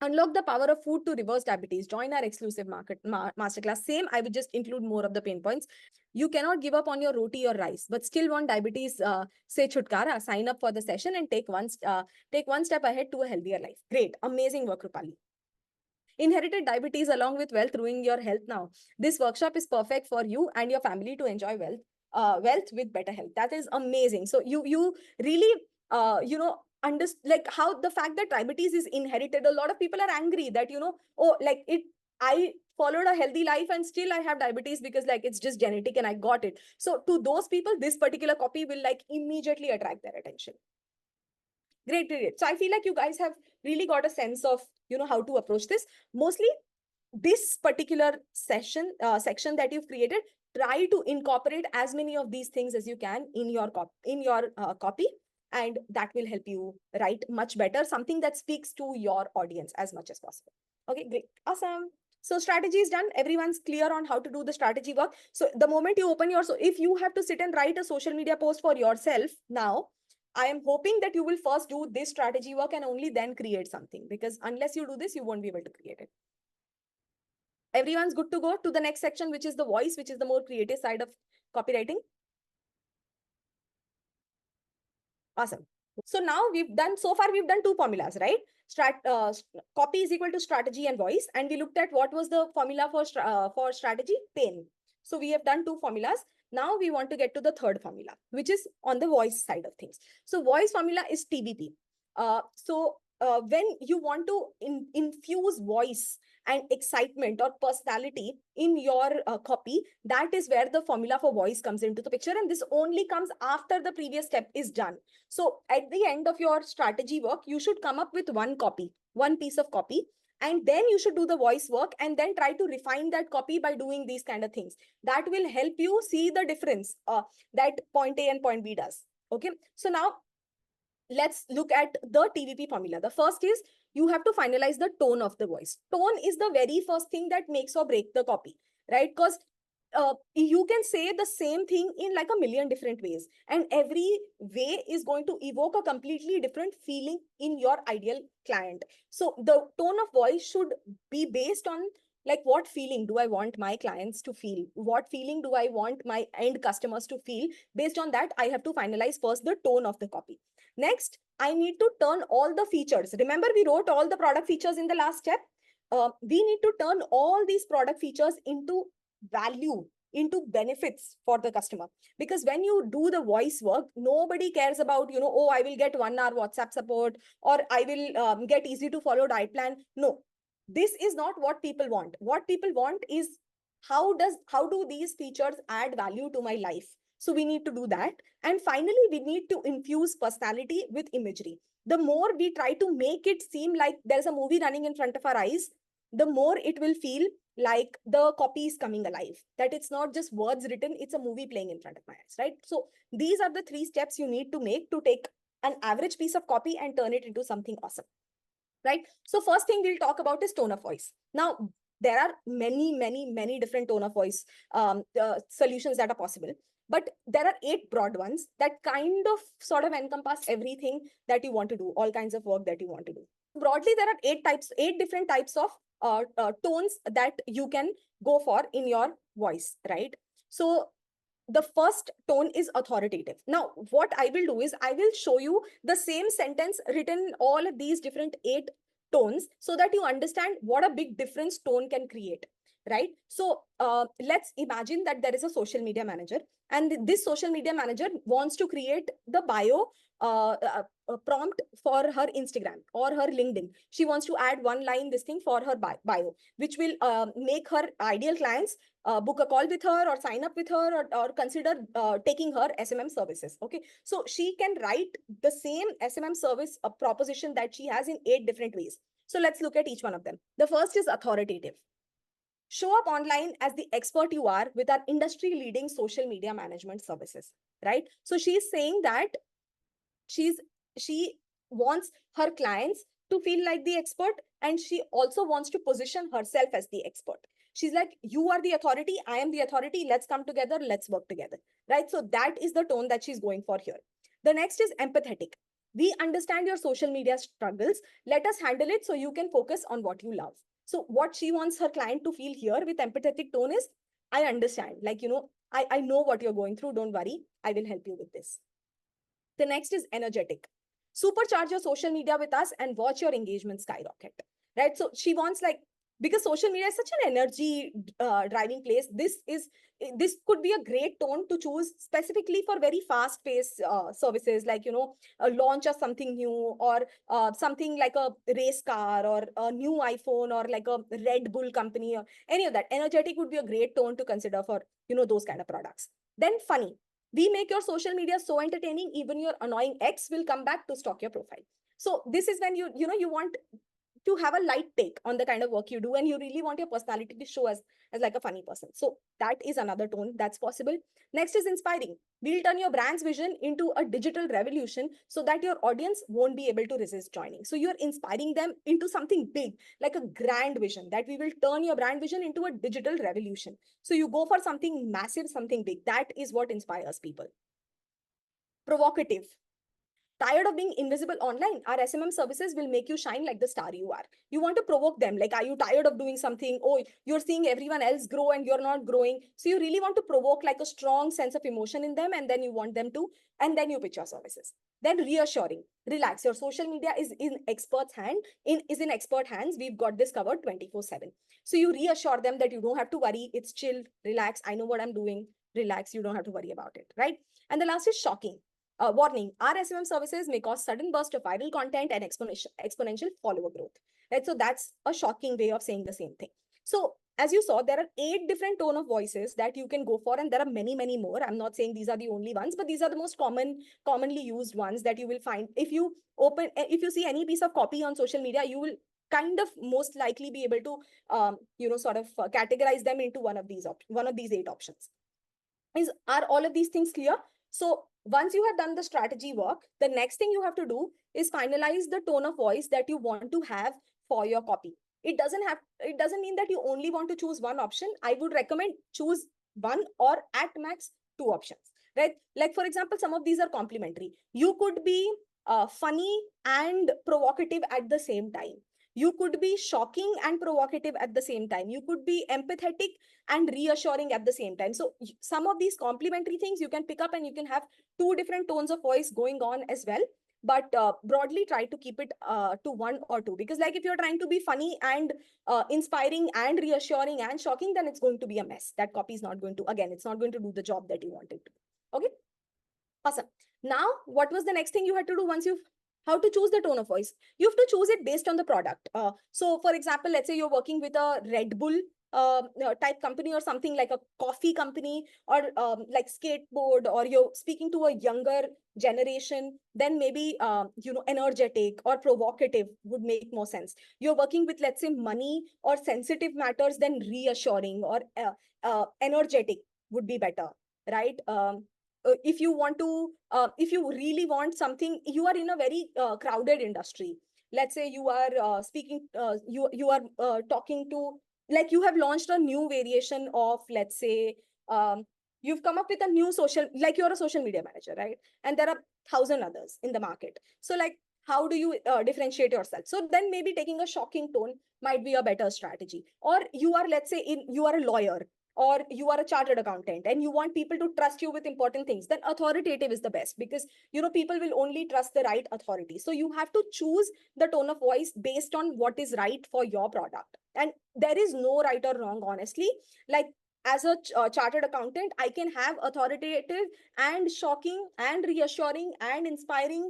Unlock the power of food to reverse diabetes. Join our exclusive masterclass. Same, I would just include more of the pain points. You cannot give up on your roti or rice, but still want diabetes, say chutkara. Sign up for the session and take one step ahead to a healthier life. Great, amazing work, Rupali. Inherited diabetes along with wealth ruining your health now. This workshop is perfect for you and your family to enjoy wealth with better health. That is amazing. So you really like how the fact that diabetes is inherited, a lot of people are angry that I followed a healthy life and still I have diabetes because like it's just genetic and I got it. So to those people, this particular copy will like immediately attract their attention. Great. So I feel like you guys have really got a sense of how to approach this. Mostly this particular section that you've created, try to incorporate as many of these things as you can in your copy, and that will help you write much better, something that speaks to your audience as much as possible. Okay, great. Awesome. So strategy is done. Everyone's clear on how to do the strategy work. So the moment you open so if you have to sit and write a social media post for yourself now, I am hoping that you will first do this strategy work and only then create something, because unless you do this, you won't be able to create it. Everyone's good to go to the next section, which is the voice, which is the more creative side of copywriting. Awesome. So now so far we've done 2 formulas, right? Copy is equal to strategy and voice. And we looked at what was the formula for strategy? Pain. So we have done 2 formulas. Now we want to get to the third formula, which is on the voice side of things. So voice formula is TVP. When you want to infuse voice and excitement or personality in your copy, that is where the formula for voice comes into the picture. And this only comes after the previous step is done. So at the end of your strategy work, you should come up with one piece of copy. And then you should do the voice work and then try to refine that copy by doing these kind of things. That will help you see the difference that point A and point B does. Okay. So now let's look at the TVP formula. The first is you have to finalize the tone of the voice. Tone is the very first thing that makes or break the copy, right? Because you can say the same thing in like a million different ways, and every way is going to evoke a completely different feeling in your ideal client. So the tone of voice should be based on like what feeling do I want my clients to feel, what feeling do I want my end customers to feel. Based on that, I have to finalize first the tone of the copy. Next, I need to turn all the features. Remember, we wrote all the product features in the last step. We need to turn all these product features into value, into benefits for the customer. Because when you do the voice work, nobody cares about, oh, I will get 1 hour WhatsApp support, or I will get easy to follow diet plan. No, this is not what people want. What people want is how do these features add value to my life. So we need to do that. And finally, we need to infuse personality with imagery. The more we try to make it seem like there's a movie running in front of our eyes, the more it will feel like the copy is coming alive, that it's not just words written, it's a movie playing in front of my eyes, right? So these are the 3 steps you need to make to take an average piece of copy and turn it into something awesome, right? So first thing we'll talk about is tone of voice. Now, there are many different tone of voice solutions that are possible, but there are 8 broad ones that kind of sort of encompass everything that you want to do, all kinds of work that you want to do. Broadly, there are 8 different types of tones that you can go for in your voice, right? So the first tone is authoritative. Now, what I will do is I will show you the same sentence written in all of these different 8 tones so that you understand what a big difference tone can create, right? So let's imagine that there is a social media manager, and this social media manager wants to create the bio prompt for her Instagram or her LinkedIn. She wants to add 1 line this thing for her bio, which will make her ideal clients book a call with her or sign up with her, or consider taking her SMM services. Okay, so she can write the same SMM service proposition that she has in 8 different ways. So let's look at each one of them. The first is authoritative. Show up online as the expert you are with our industry leading social media management services, right? So she's saying that she wants her clients to feel like the expert, and she also wants to position herself as the expert. She's like, you are the authority, I am the authority, let's come together, let's work together, right? So that is the tone that she's going for here. The next is empathetic. We understand your social media struggles, let us handle it so you can focus on what you love. So what she wants her client to feel here with empathetic tone is, I understand, like, I know what you're going through, don't worry, I will help you with this. The next is energetic. Supercharge your social media with us and watch your engagement skyrocket, right? So she wants, like, because social media is such an energy driving place, this could be a great tone to choose specifically for very fast paced services, like, a launch of something new, or something like a race car, or a new iPhone, or like a Red Bull company, or any of that. Energetic would be a great tone to consider for, those kind of products. Then funny. We make your social media so entertaining, even your annoying ex will come back to stalk your profile. So this is when you want to have a light take on the kind of work you do, and you really want your personality to show as like a funny person. So that is another tone that's possible. Next is inspiring. We'll turn your brand's vision into a digital revolution so that your audience won't be able to resist joining. So you're inspiring them into something big, like a grand vision, that we will turn your brand vision into a digital revolution. So you go for something massive, something big. That is what inspires people. Provocative. Tired of being invisible online? Our SMM services will make you shine like the star you are. You want to provoke them. Like, are you tired of doing something? Oh, you're seeing everyone else grow and you're not growing. So you really want to provoke like a strong sense of emotion in them, and then you want them to, and then you pitch your services. Then reassuring. Relax. Your social media is in experts' in expert hands. We've got this covered 24/7. So you reassure them that you don't have to worry. It's chill. Relax. I know what I'm doing. Relax. You don't have to worry about it, right? And the last is shocking. Warning, our SMM services may cause sudden burst of viral content and exponential follower growth. Right? So that's a shocking way of saying the same thing. So as you saw, there are 8 different tone of voices that you can go for, and there are many more. I'm not saying these are the only ones, but these are the most commonly used ones that you will find. If you see any piece of copy on social media, you will kind of most likely be able to sort of categorize them into one of these 8 options. Are all of these things clear? So once you have done the strategy work, the next thing you have to do is finalize the tone of voice that you want to have for your copy. It doesn't mean that you only want to choose one option. I would recommend choose one or at max two options, right? Like for example, some of these are complementary. You could be funny and provocative at the same time. You could be shocking and provocative at the same time. You could be empathetic and reassuring at the same time. So some of these complementary things you can pick up, and you can have two different tones of voice going on as well. But broadly try to keep it to one or two, because like if you're trying to be funny and inspiring and reassuring and shocking, then it's going to be a mess. That copy is not going to, again, it's not going to do the job that you want it to. Okay, awesome. Now what was the next thing you had to do? Once you've how to choose the tone of voice, you have to choose it based on the product. So for example, let's say you're working with a Red Bull type company, or something like a coffee company, or like skateboard, or you're speaking to a younger generation, then maybe energetic or provocative would make more sense. You're working with, let's say, money or sensitive matters, then reassuring or energetic would be better, right? If you want to if you really want something, you are in a very crowded industry. Let's say you are you are talking to, like, you have launched a new variation of, let's say, you've come up with a new social, like you're a social media manager, right? And there are 1,000 others in the market. So like, how do you differentiate yourself? So then maybe taking a shocking tone might be a better strategy. Or you are, let's say, you are a lawyer, or you are a chartered accountant, and you want people to trust you with important things, then authoritative is the best, because people will only trust the right authority. So you have to choose the tone of voice based on what is right for your product. And there is no right or wrong, honestly. Like, as a chartered accountant, I can have authoritative and shocking and reassuring and inspiring,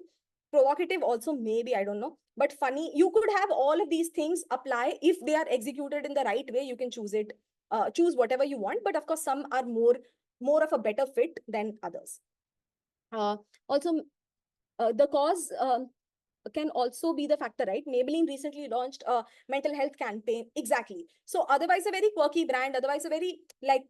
provocative also, maybe, I don't know, but funny. You could have all of these things apply. If they are executed in the right way, you can choose it, choose whatever you want. But of course, some are more of a better fit than others. Also, the cause can also be the factor, right? Maybelline recently launched a mental health campaign. Exactly. So otherwise a very quirky brand, otherwise a very like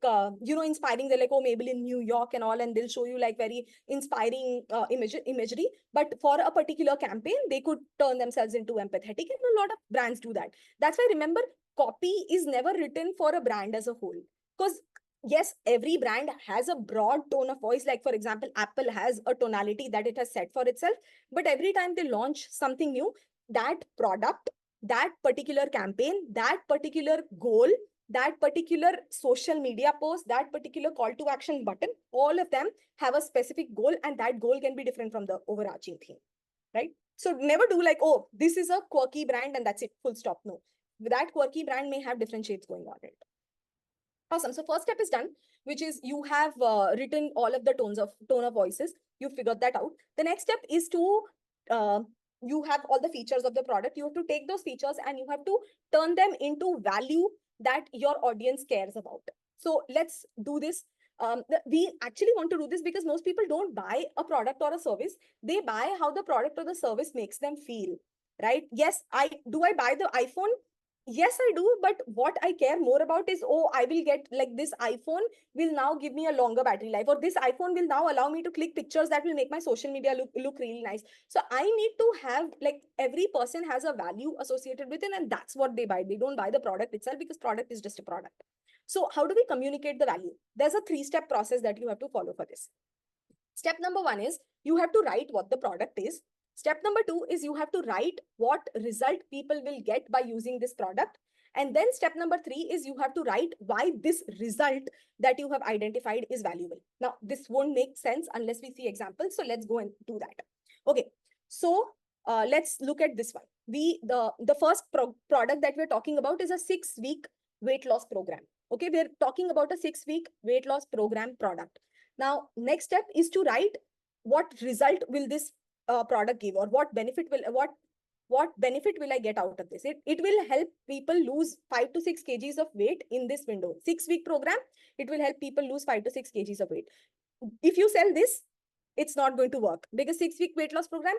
inspiring. They're like, oh, Maybelline New York and all, and they'll show you like very inspiring imagery. But for a particular campaign, they could turn themselves into empathetic, and a lot of brands do that. That's why, remember, copy is never written for a brand as a whole. Because yes, every brand has a broad tone of voice. Like for example, Apple has a tonality that it has set for itself. But every time they launch something new, that product, that particular campaign, that particular goal, that particular social media post, that particular call to action button, all of them have a specific goal, and that goal can be different from the overarching theme, right? So never do like, oh, this is a quirky brand and that's it, full stop. No, that quirky brand may have different shades going on it. Awesome. So first step is done, which is you have written all of the tone of voices. You figured that out. The next step is to you have all the features of the product. You have to take those features and you have to turn them into value that your audience cares about. So let's do this. We actually want to do this because most people don't buy a product or a service. They buy how the product or the service makes them feel, right? Yes, I buy the iPhone? Yes, I do. But what I care more about is, oh, I will get like this iPhone will now give me a longer battery life, or this iPhone will now allow me to click pictures that will make my social media look really nice. So I need to have, like, every person has a value associated with it, and that's what they buy. They don't buy the product itself, because product is just a product. So how do we communicate the value? There's a 3-step process that you have to follow for this. Step number 1 is you have to write what the product is. Step number 2 is you have to write what result people will get by using this product. And then step number 3 is you have to write why this result that you have identified is valuable. Now, this won't make sense unless we see examples. So let's go and do that. Okay. So let's look at this one. The first product that we're talking about is a 6-week weight loss program. Okay. We're talking about a 6-week weight loss program product. Now, next step is to write what result will this product give, or what benefit will I get out of this. It will help people lose 5 to 6 kgs of weight in this window. 6-week program, it will help people lose 5 to 6 kgs of weight. If you sell this, it's not going to work, because 6-week weight loss program,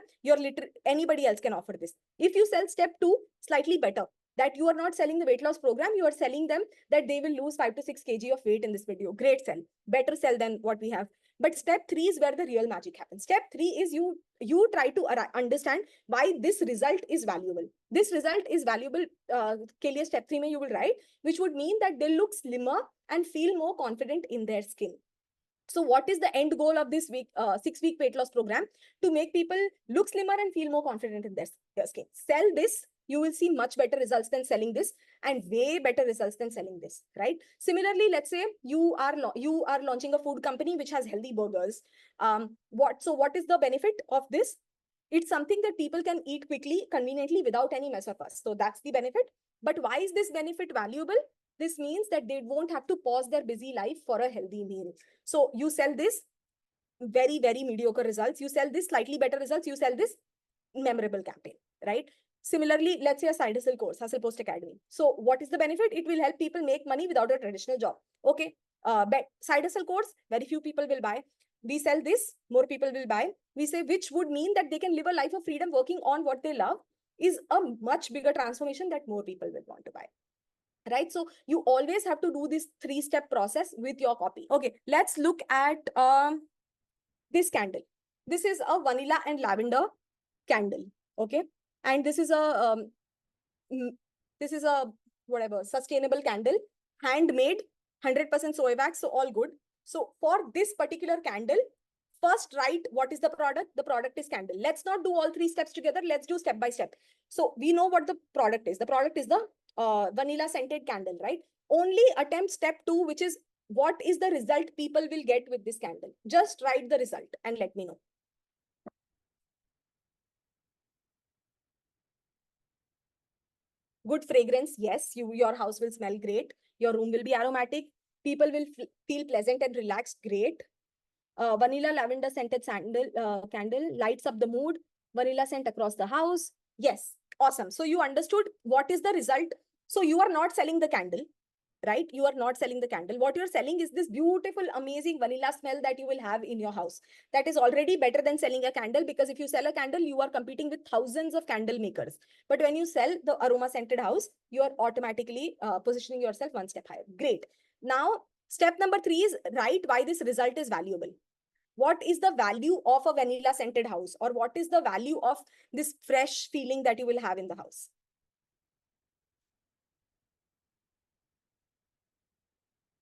anybody else can offer this. If you sell step 2, slightly better. that you are not selling the weight loss program, you are selling them that they will lose 5 to 6 kg of weight in this video. Great sell, better sell than what we have. But step 3 is where the real magic happens. Step 3 is you try to understand why this result is valuable. This result is valuable. के लिए step 3 में you will write, which would mean that they look slimmer and feel more confident in their skin. So what is the end goal of this 6-week weight loss program? To make people look slimmer and feel more confident in their skin. Sell this, you will see much better results than selling this, and way better results than selling this, right? Similarly, let's say you are launching a food company which has healthy burgers. What is the benefit of this? It's something that people can eat quickly, conveniently, without any mess or fuss. So that's the benefit. But why is this benefit valuable? This means that they won't have to pause their busy life for a healthy meal. So you sell this, very, very mediocre results. You sell this, slightly better results. You sell this, memorable campaign, right? Similarly, let's say a side hustle course, Hustle Post Academy. So what is the benefit? It will help people make money without a traditional job. Okay, but side hustle course, very few people will buy. We sell this, more people will buy. We say, which would mean that they can live a life of freedom working on what they love, is a much bigger transformation that more people will want to buy. Right? So you always have to do this 3-step process with your copy. Okay, let's look at this candle. This is a vanilla and lavender candle. Okay, and this is a whatever sustainable candle, handmade, 100% soy wax, so all good. So for this particular candle, first write what is the product. The product is candle. Let's not do all 3 steps together. Let's do step by step. So we know what the product is. The product is the vanilla scented candle, right? Only attempt step 2, which is what is the result people will get with this candle. Just write the result and let me know. Good fragrance, yes, your house will smell great. Your room will be aromatic. People will feel pleasant and relaxed, great. Vanilla lavender scented candle lights up the mood. Vanilla scent across the house. Yes, awesome. So you understood what is the result. So you are not selling the candle, right? You are not selling the candle. What you're selling is this beautiful, amazing vanilla smell that you will have in your house. That is already better than selling a candle, because if you sell a candle, you are competing with thousands of candle makers. But when you sell the aroma scented house, you are automatically positioning yourself 1 step higher. Great. Now, step number 3 is write why this result is valuable. What is the value of a vanilla scented house, or what is the value of this fresh feeling that you will have in the house?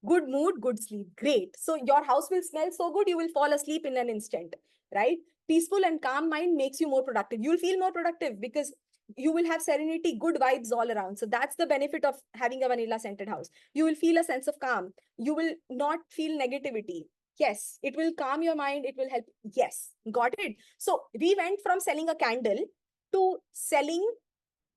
Good mood, good sleep. Great. So your house will smell so good, you will fall asleep in an instant, right? Peaceful and calm mind makes you more productive. You'll feel more productive because you will have serenity, good vibes all around. So that's the benefit of having a vanilla scented house. You will feel a sense of calm. You will not feel negativity. Yes, it will calm your mind. It will help. Yes, got it. So we went from selling a candle to selling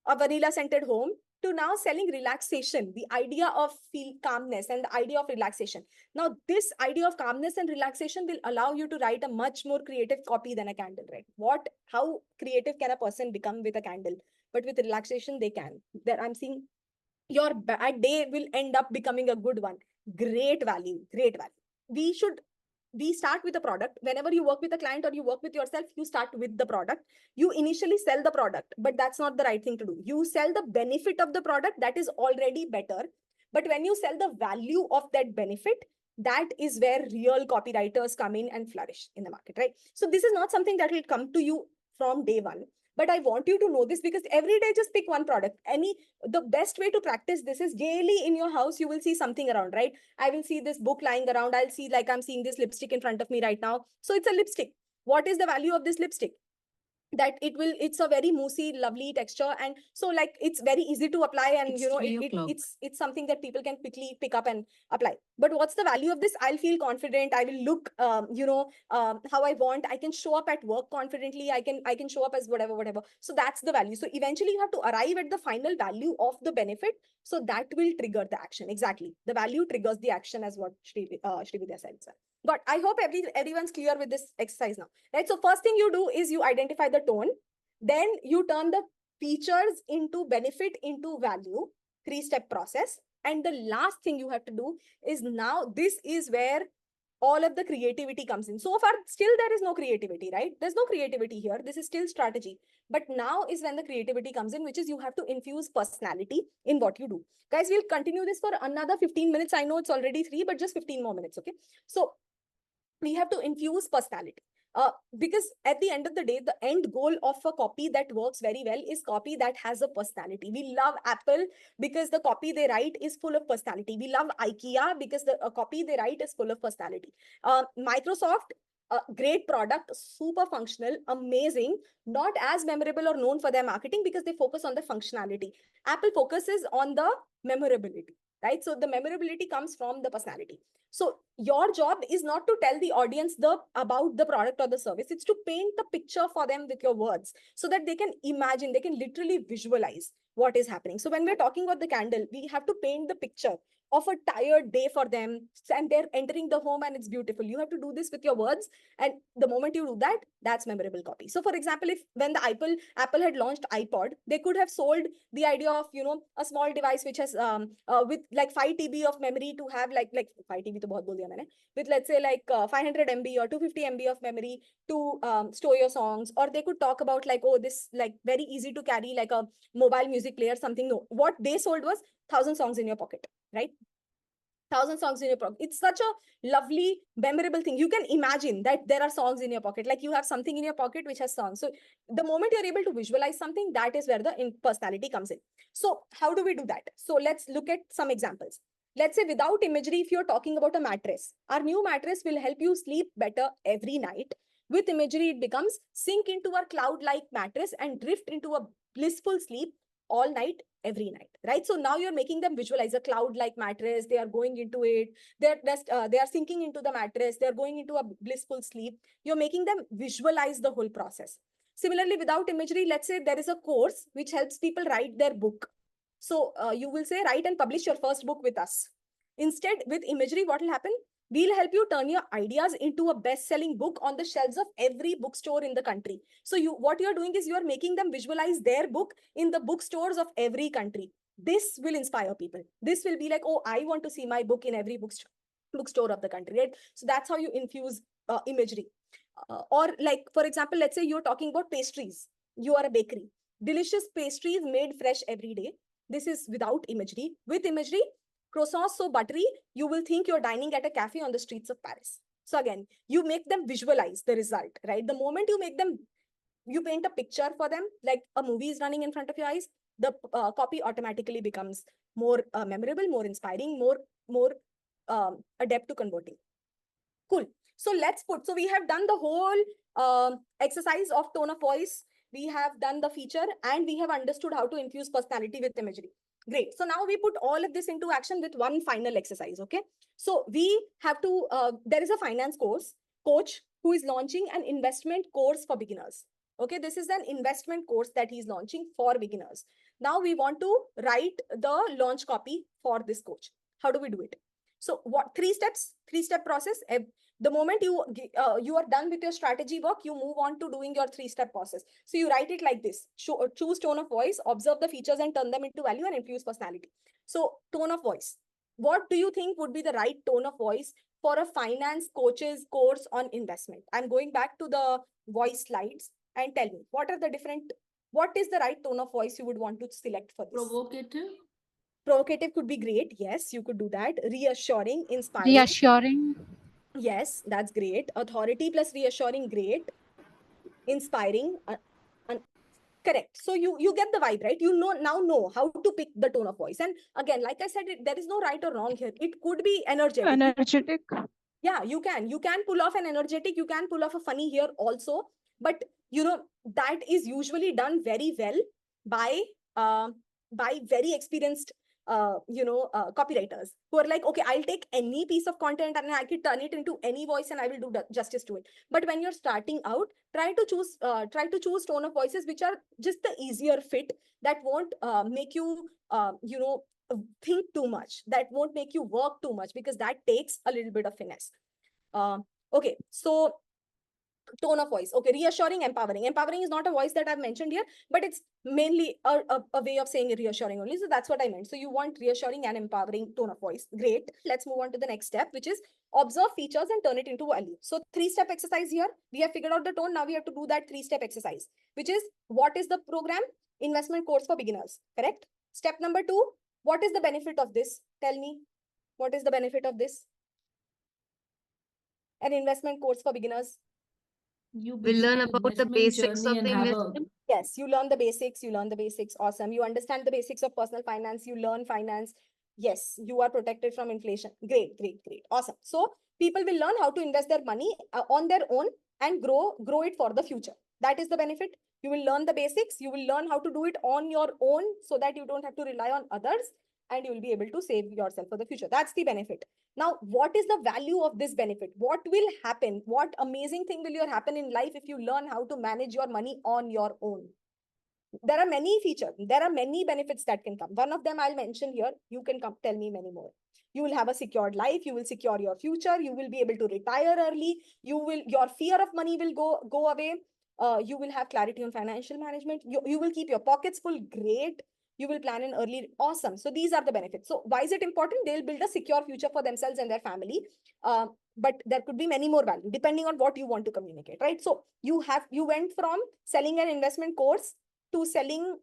a vanilla scented home to now selling relaxation, the idea of feel calmness and the idea of relaxation. Now, this idea of calmness and relaxation will allow you to write a much more creative copy than a candle, right? How creative can a person become with a candle? But with relaxation, they can. There, I'm seeing your bad day will end up becoming a good one. Great value, great value. We start with a product. Whenever you work with a client or you work with yourself, you start with the product. You initially sell the product, but that's not the right thing to do. You sell the benefit of the product, that is already better. But when you sell the value of that benefit, that is where real copywriters come in and flourish in the market, right? So this is not something that will come to you from day one. But I want you to know this, because every day just pick one product. The best way to practice this is daily in your house, you will see something around, right? I will see this book lying around. I'll see, like, I'm seeing this lipstick in front of me right now. So it's a lipstick. What is the value of this lipstick? That it's a very moussey, lovely texture, and so like it's very easy to apply, and It's you know 3 o'clock. it's something that people can quickly pick up and apply. But what's the value of this? I'll feel confident. I will look how I want. I can show up at work confidently. I can show up as whatever. So that's the value. So eventually you have to arrive at the final value of the benefit, so that will trigger the action. Exactly, the value triggers the action, as what Srividya said. But I hope everyone's clear with this exercise now, right? So first thing you do is you identify the tone, then you turn the features into benefit into value, 3-step process. And the last thing you have to do is, now this is where all of the creativity comes in. So far, still there is no creativity, right? There's no creativity here. This is still strategy. But now is when the creativity comes in, which is you have to infuse personality in what you do. Guys, we'll continue this for another 15 minutes. I know it's already 3, but just 15 more minutes, okay? So we have to infuse personality. Because at the end of the day, the end goal of a copy that works very well is copy that has a personality. We love Apple because the copy they write is full of personality. We love IKEA because the copy they write is full of personality. Microsoft, great product, super functional, amazing, not as memorable or known for their marketing because they focus on the functionality. Apple focuses on the memorability, right? So the memorability comes from the personality. So your job is not to tell the audience about the product or the service. It's to paint a picture for them with your words so that they can imagine, they can literally visualize what is happening. So when we're talking about the candle, we have to paint the picture of a tired day for them, and they're entering the home and it's beautiful. You have to do this with your words, and the moment you do that, that's memorable copy. So for example, if when the Apple had launched iPod, they could have sold the idea of, you know, a small device which has with like 5 TB of memory to have like 5 TB to bahut bol diya maine, with let's say like 500 MB or 250 MB of memory to store your songs. Or they could talk about like, oh, this like very easy to carry like a mobile music player, something. No, what they sold was 1,000 songs in your pocket, right? 1,000 songs in your pocket. It's such a lovely, memorable thing. You can imagine that there are songs in your pocket, like you have something in your pocket which has songs. So the moment you're able to visualize something, that is where the personality comes in. So how do we do that? So let's look at some examples. Let's say without imagery, if you're talking about a mattress, our new mattress will help you sleep better every night. With imagery, it becomes sink into a cloud-like mattress and drift into a blissful sleep all night, every night, right? So now you're making them visualize a cloud-like mattress. They are going into it. They are sinking into the mattress. They're going into a blissful sleep. You're making them visualize the whole process. Similarly, without imagery, let's say there is a course which helps people write their book. So you will say, write and publish your first book with us. Instead, with imagery, what will happen? We'll help you turn your ideas into a best-selling book on the shelves of every bookstore in the country. So what you're doing is you're making them visualize their book in the bookstores of every country. This will inspire people. This will be like, oh, I want to see my book in every bookstore of the country, right? So that's how you infuse imagery. Or like, for example, let's say you're talking about pastries. You are a bakery. Delicious pastries made fresh every day. This is without imagery. With imagery, croissants so buttery, you will think you're dining at a cafe on the streets of Paris. So again, you make them visualize the result, right? The moment you make them, you paint a picture for them, like a movie is running in front of your eyes, the copy automatically becomes more memorable, more inspiring, more adept to converting. Cool. So so we have done the whole exercise of tone of voice. We have done the feature and we have understood how to infuse personality with imagery. Great. So now we put all of this into action with one final exercise. Okay. So we have to, there is a finance coach who is launching an investment course for beginners. Okay. This is an investment course that he's launching for beginners. Now we want to write the launch copy for this coach. How do we do it? So what, 3 steps, 3-step process. The moment you are done with your strategy work, you move on to doing your 3-step process. So you write it like this: choose tone of voice, observe the features and turn them into value, and infuse personality. So tone of voice. What do you think would be the right tone of voice for a finance coach's course on investment? I'm going back to the voice slides, and tell me, what is the right tone of voice you would want to select for this? Provocative. Provocative could be great. Yes, you could do that. Reassuring, inspiring. Reassuring. Yes, that's great. Authority plus reassuring, great. Inspiring, correct. So you get the vibe, right? You know how to pick the tone of voice. And again, like I said, there is no right or wrong here. It could be energetic. Energetic. Yeah, you can pull off an energetic. You can pull off a funny here also. But you know that is usually done very well by very experienced copywriters who are like, okay, I'll take any piece of content and I can turn it into any voice and I will do justice to it. But when you're starting out, try to choose tone of voices which are just the easier fit, that won't make you think too much, that won't make you work too much, because that takes a little bit of finesse. Okay, so tone of voice. Okay, reassuring, empowering. Empowering is not a voice that I've mentioned here, but it's mainly a way of saying reassuring only. So that's what I meant. So you want reassuring and empowering tone of voice. Great. Let's move on to the next step, which is observe features and turn it into value. So 3-step exercise here. We have figured out the tone. Now we have to do that 3-step exercise, which is what is the program? Investment course for beginners. Correct? Step number 2. What is the benefit of this? Tell me. What is the benefit of this? An investment course for beginners. You We learn begin the about the investment basics journey of and the have a investment. Yes, you learn the basics. You learn the basics. Awesome. You understand the basics of personal finance. You learn finance. Yes, you are protected from inflation. Great, great, great. Awesome. So people will learn how to invest their money on their own and grow it for the future. That is the benefit. You will learn the basics. You will learn how to do it on your own so that you don't have to rely on others, and you will be able to save yourself for the future. That's the benefit. Now, what is the value of this benefit? What will happen? What amazing thing will happen in life if you learn how to manage your money on your own? There are many features. There are many benefits that can come. One of them I'll mention here. You can come tell me many more. You will have a secured life. You will secure your future. You will be able to retire early. Your fear of money will go away. You will have clarity on financial management. You will keep your pockets full. Great. You will plan an early. Awesome. So these are the benefits. So why is it important? They'll build a secure future for themselves and their family. But there could be many more value depending on what you want to communicate, right? So you went from selling an investment course to selling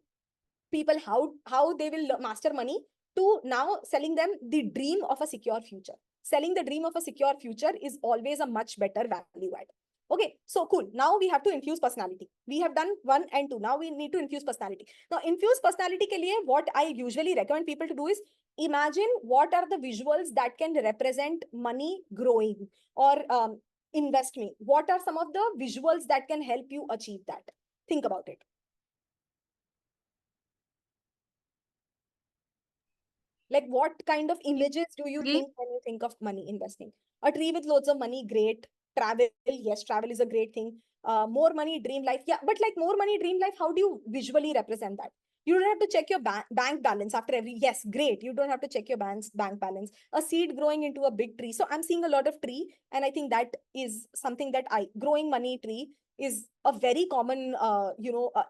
people how they will master money, to now selling them the dream of a secure future. Selling the dream of a secure future is always a much better value add. Okay, so cool. Now we have to infuse personality. We have done 1 and 2. Now we need to infuse personality. Now infuse personality ke liye, what I usually recommend people to do is imagine what are the visuals that can represent money growing or invest me. What are some of the visuals that can help you achieve that? Think about it. Like what kind of images do you Tree. think when you think of money investing? A tree with loads of money, great. Travel, yes, travel is a great thing. More money, dream life. Yeah, but like more money, dream life, how do you visually represent that? You don't have to check your bank balance after every, yes, great. You don't have to check your bank balance. A seed growing into a big tree. So I'm seeing a lot of tree, and I think that is something that growing money tree is a very common,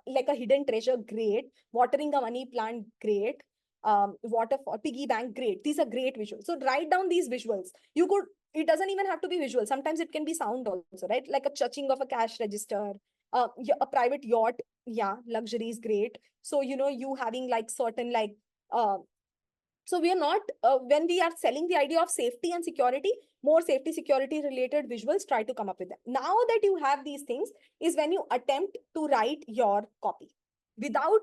like a hidden treasure, great. Watering a money plant, great. Waterfall, piggy bank, great. These are great visuals. So write down these visuals. It doesn't even have to be visual. Sometimes it can be sound also, right? Like a chuching of a cash register, a private yacht. Yeah, luxury is great. So, you having like certain like, so we are not, when we are selling the idea of safety and security, more safety security related visuals, try to come up with them. Now that you have these things is when you attempt to write your copy. Without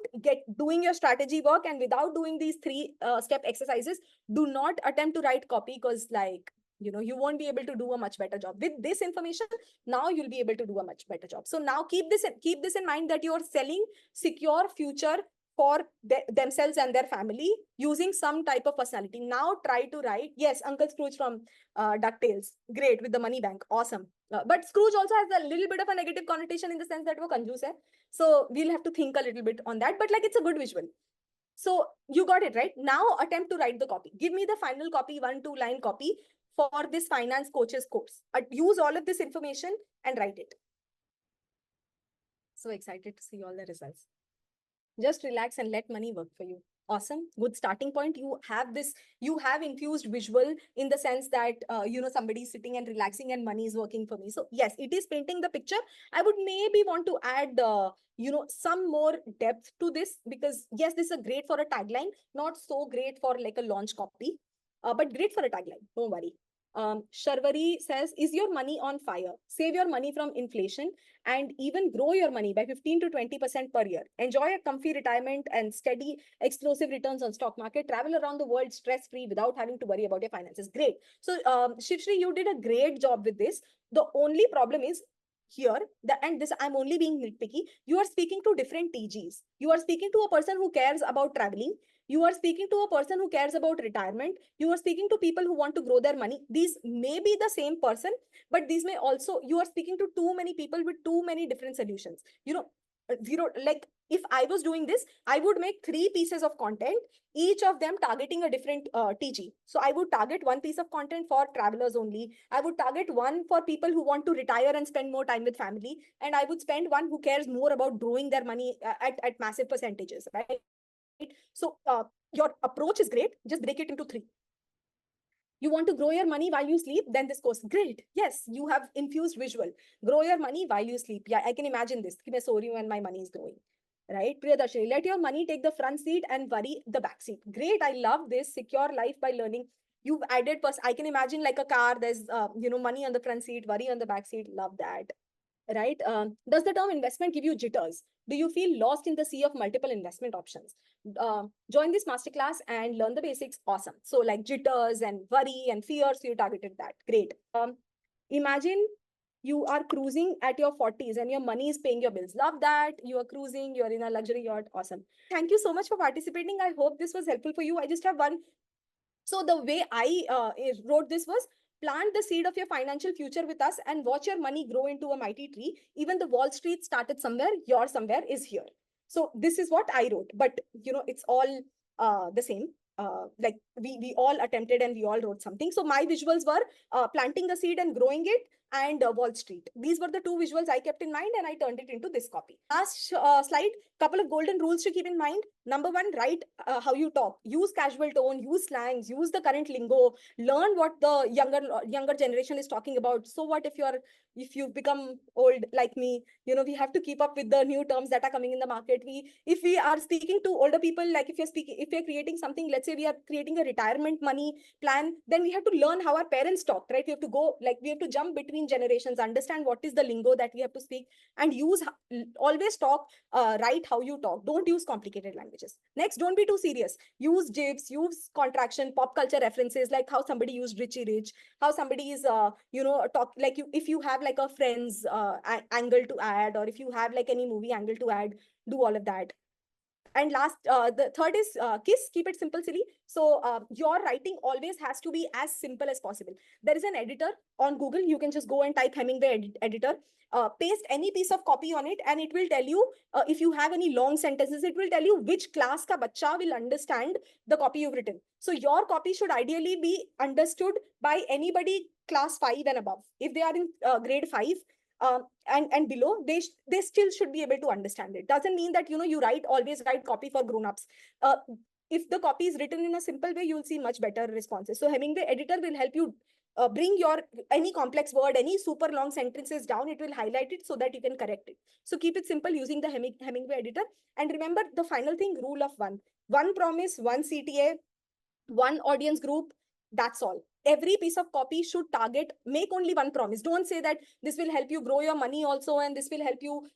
doing your strategy work and without doing these 3-step exercises, do not attempt to write copy, because like, you won't be able to do a much better job. With this information, now you'll be able to do a much better job. So now keep this in mind, that you're selling secure future for themselves and their family using some type of personality. Now try to write, yes, Uncle Scrooge from DuckTales, great, with the money bank, awesome. But Scrooge also has a little bit of a negative connotation in the sense that wo kanjoos hai. So we'll have to think a little bit on that, but like it's a good visual. So you got it, right? Now attempt to write the copy. Give me the final copy, 1-2 line copy for this finance coaches course. Use all of this information and write it. So excited to see all the results. Just relax and let money work for you. Awesome. Good starting point. You have infused visual in the sense that, somebody sitting and relaxing and money is working for me. So yes, it is painting the picture. I would maybe want to add, some more depth to this, because yes, this is great for a tagline, not so great for like a launch copy, but great for a tagline. Don't worry. Sharvari says, is your money on fire? Save your money from inflation and even grow your money by 15 to 20% per year. Enjoy a comfy retirement and steady explosive returns on stock market. Travel around the world stress-free without having to worry about your finances. Great. So Shivshri, you did a great job with this. The only problem is here, and this I'm only being nitpicky, you are speaking to different TGs. You are speaking to a person who cares about traveling. You are speaking to a person who cares about retirement. You are speaking to people who want to grow their money. These may be the same person, but these may also, you are speaking to too many people with too many different solutions. Like if I was doing this, I would make 3 pieces of content, each of them targeting a different TG. So I would target one piece of content for travelers only. I would target one for people who want to retire and spend more time with family. And I would spend one who cares more about growing their money at massive percentages, right? So your approach is great. Just break it into 3. You want to grow your money while you sleep? Then this course, great. Yes, you have infused visual. Grow your money while you sleep. Yeah, I can imagine this. कि मैं सो रही हूँ and my money is growing. Right? Priyadarshini, let your money take the front seat and worry the back seat. Great. I love this. Secure life by learning. You've added, I can imagine like a car, there's, money on the front seat, worry on the back seat. Love that. Right? Does the term investment give you jitters? Do you feel lost in the sea of multiple investment options? Join this masterclass and learn the basics. Awesome. So like jitters and worry and fears, you targeted that. Great. Imagine you are cruising at your 40s and your money is paying your bills. Love that. You are cruising, you're in a luxury yacht. Awesome. Thank you so much for participating. I hope this was helpful for you. I just have one. So the way I wrote this was, plant the seed of your financial future with us and watch your money grow into a mighty tree. Even the Wall Street started somewhere, your somewhere is here. So this is what I wrote, but it's all the same. Like we all attempted and we all wrote something. So my visuals were planting the seed and growing it, and Wall Street. These were the 2 visuals I kept in mind, and I turned it into this copy. Last slide, couple of golden rules to keep in mind. Number 1, write how you talk. Use casual tone, use slangs, use the current lingo, learn what the younger generation is talking about. So what if you've become old like me, we have to keep up with the new terms that are coming in the market. If we are speaking to older people, like if you're creating something, let's say we are creating a retirement money plan, then we have to learn how our parents talk, right? We have to jump between generations, understand what is the lingo that we have to speak, and always talk, write how you talk. Don't use complicated languages. Next, don't be too serious. Use gifs, use contraction, pop culture references, like how somebody used Richie Rich, how somebody is talk, like if you have like a friend's angle to add, or if you have like any movie angle to add, do all of that. And last, the third is KISS, keep it simple, silly. So your writing always has to be as simple as possible. There is an editor on Google. You can just go and type Hemingway editor, paste any piece of copy on it, and it will tell you, if you have any long sentences, it will tell you which class ka bacha will understand the copy you've written. So your copy should ideally be understood by anybody class 5 and above. If they are in grade 5, and below, they still should be able to understand it. Doesn't mean that you always write copy for grown-ups. If the copy is written in a simple way, you'll see much better responses. So Hemingway editor will help you bring your any complex word, any super long sentences down. It will highlight it so that you can correct it. So keep it simple using the Hemingway editor. And remember the final thing, rule of 1. 1 promise, 1 CTA, 1 audience group. That's all. Every piece of copy should make only 1 promise. Don't say that this will help you grow your money also, and this will help you,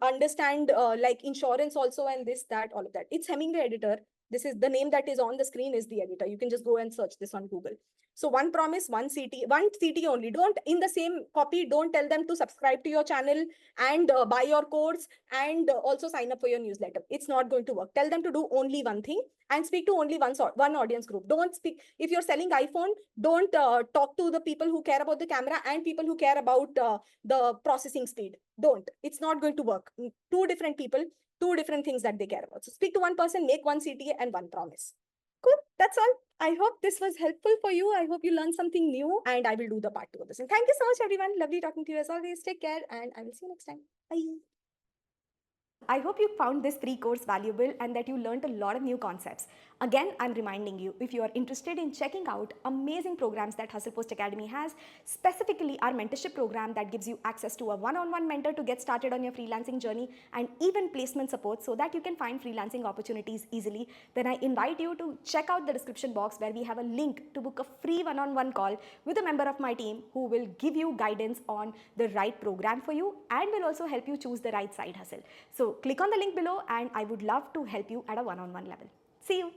understand like insurance also, and this, that, all of that. It's Hemingway editor. This is the name that is on the screen is the editor. You can just go and search this on Google. So 1 promise, 1 CT only. Don't, in the same copy, don't tell them to subscribe to your channel and buy your course and also sign up for your newsletter. It's not going to work. Tell them to do only 1 thing and speak to only one audience group. Don't speak, if you're selling iPhone, don't talk to the people who care about the camera and people who care about the processing speed. Don't. It's not going to work. 2 different people, 2 different things that they care about. So speak to 1 person, make 1 CTA and 1 promise. Cool. That's all. I hope this was helpful for you. I hope you learned something new, and I will do the part 2 of this. And thank you so much, everyone. Lovely talking to you as always. Take care, and I will see you next time. Bye. I hope you found this free course valuable and that you learned a lot of new concepts. Again, I'm reminding you, if you are interested in checking out amazing programs that Hustle Post Academy has, specifically our mentorship program that gives you access to a one-on-one mentor to get started on your freelancing journey and even placement support so that you can find freelancing opportunities easily, then I invite you to check out the description box where we have a link to book a free one-on-one call with a member of my team who will give you guidance on the right program for you and will also help you choose the right side hustle. So click on the link below and I would love to help you at a one-on-one level. See you.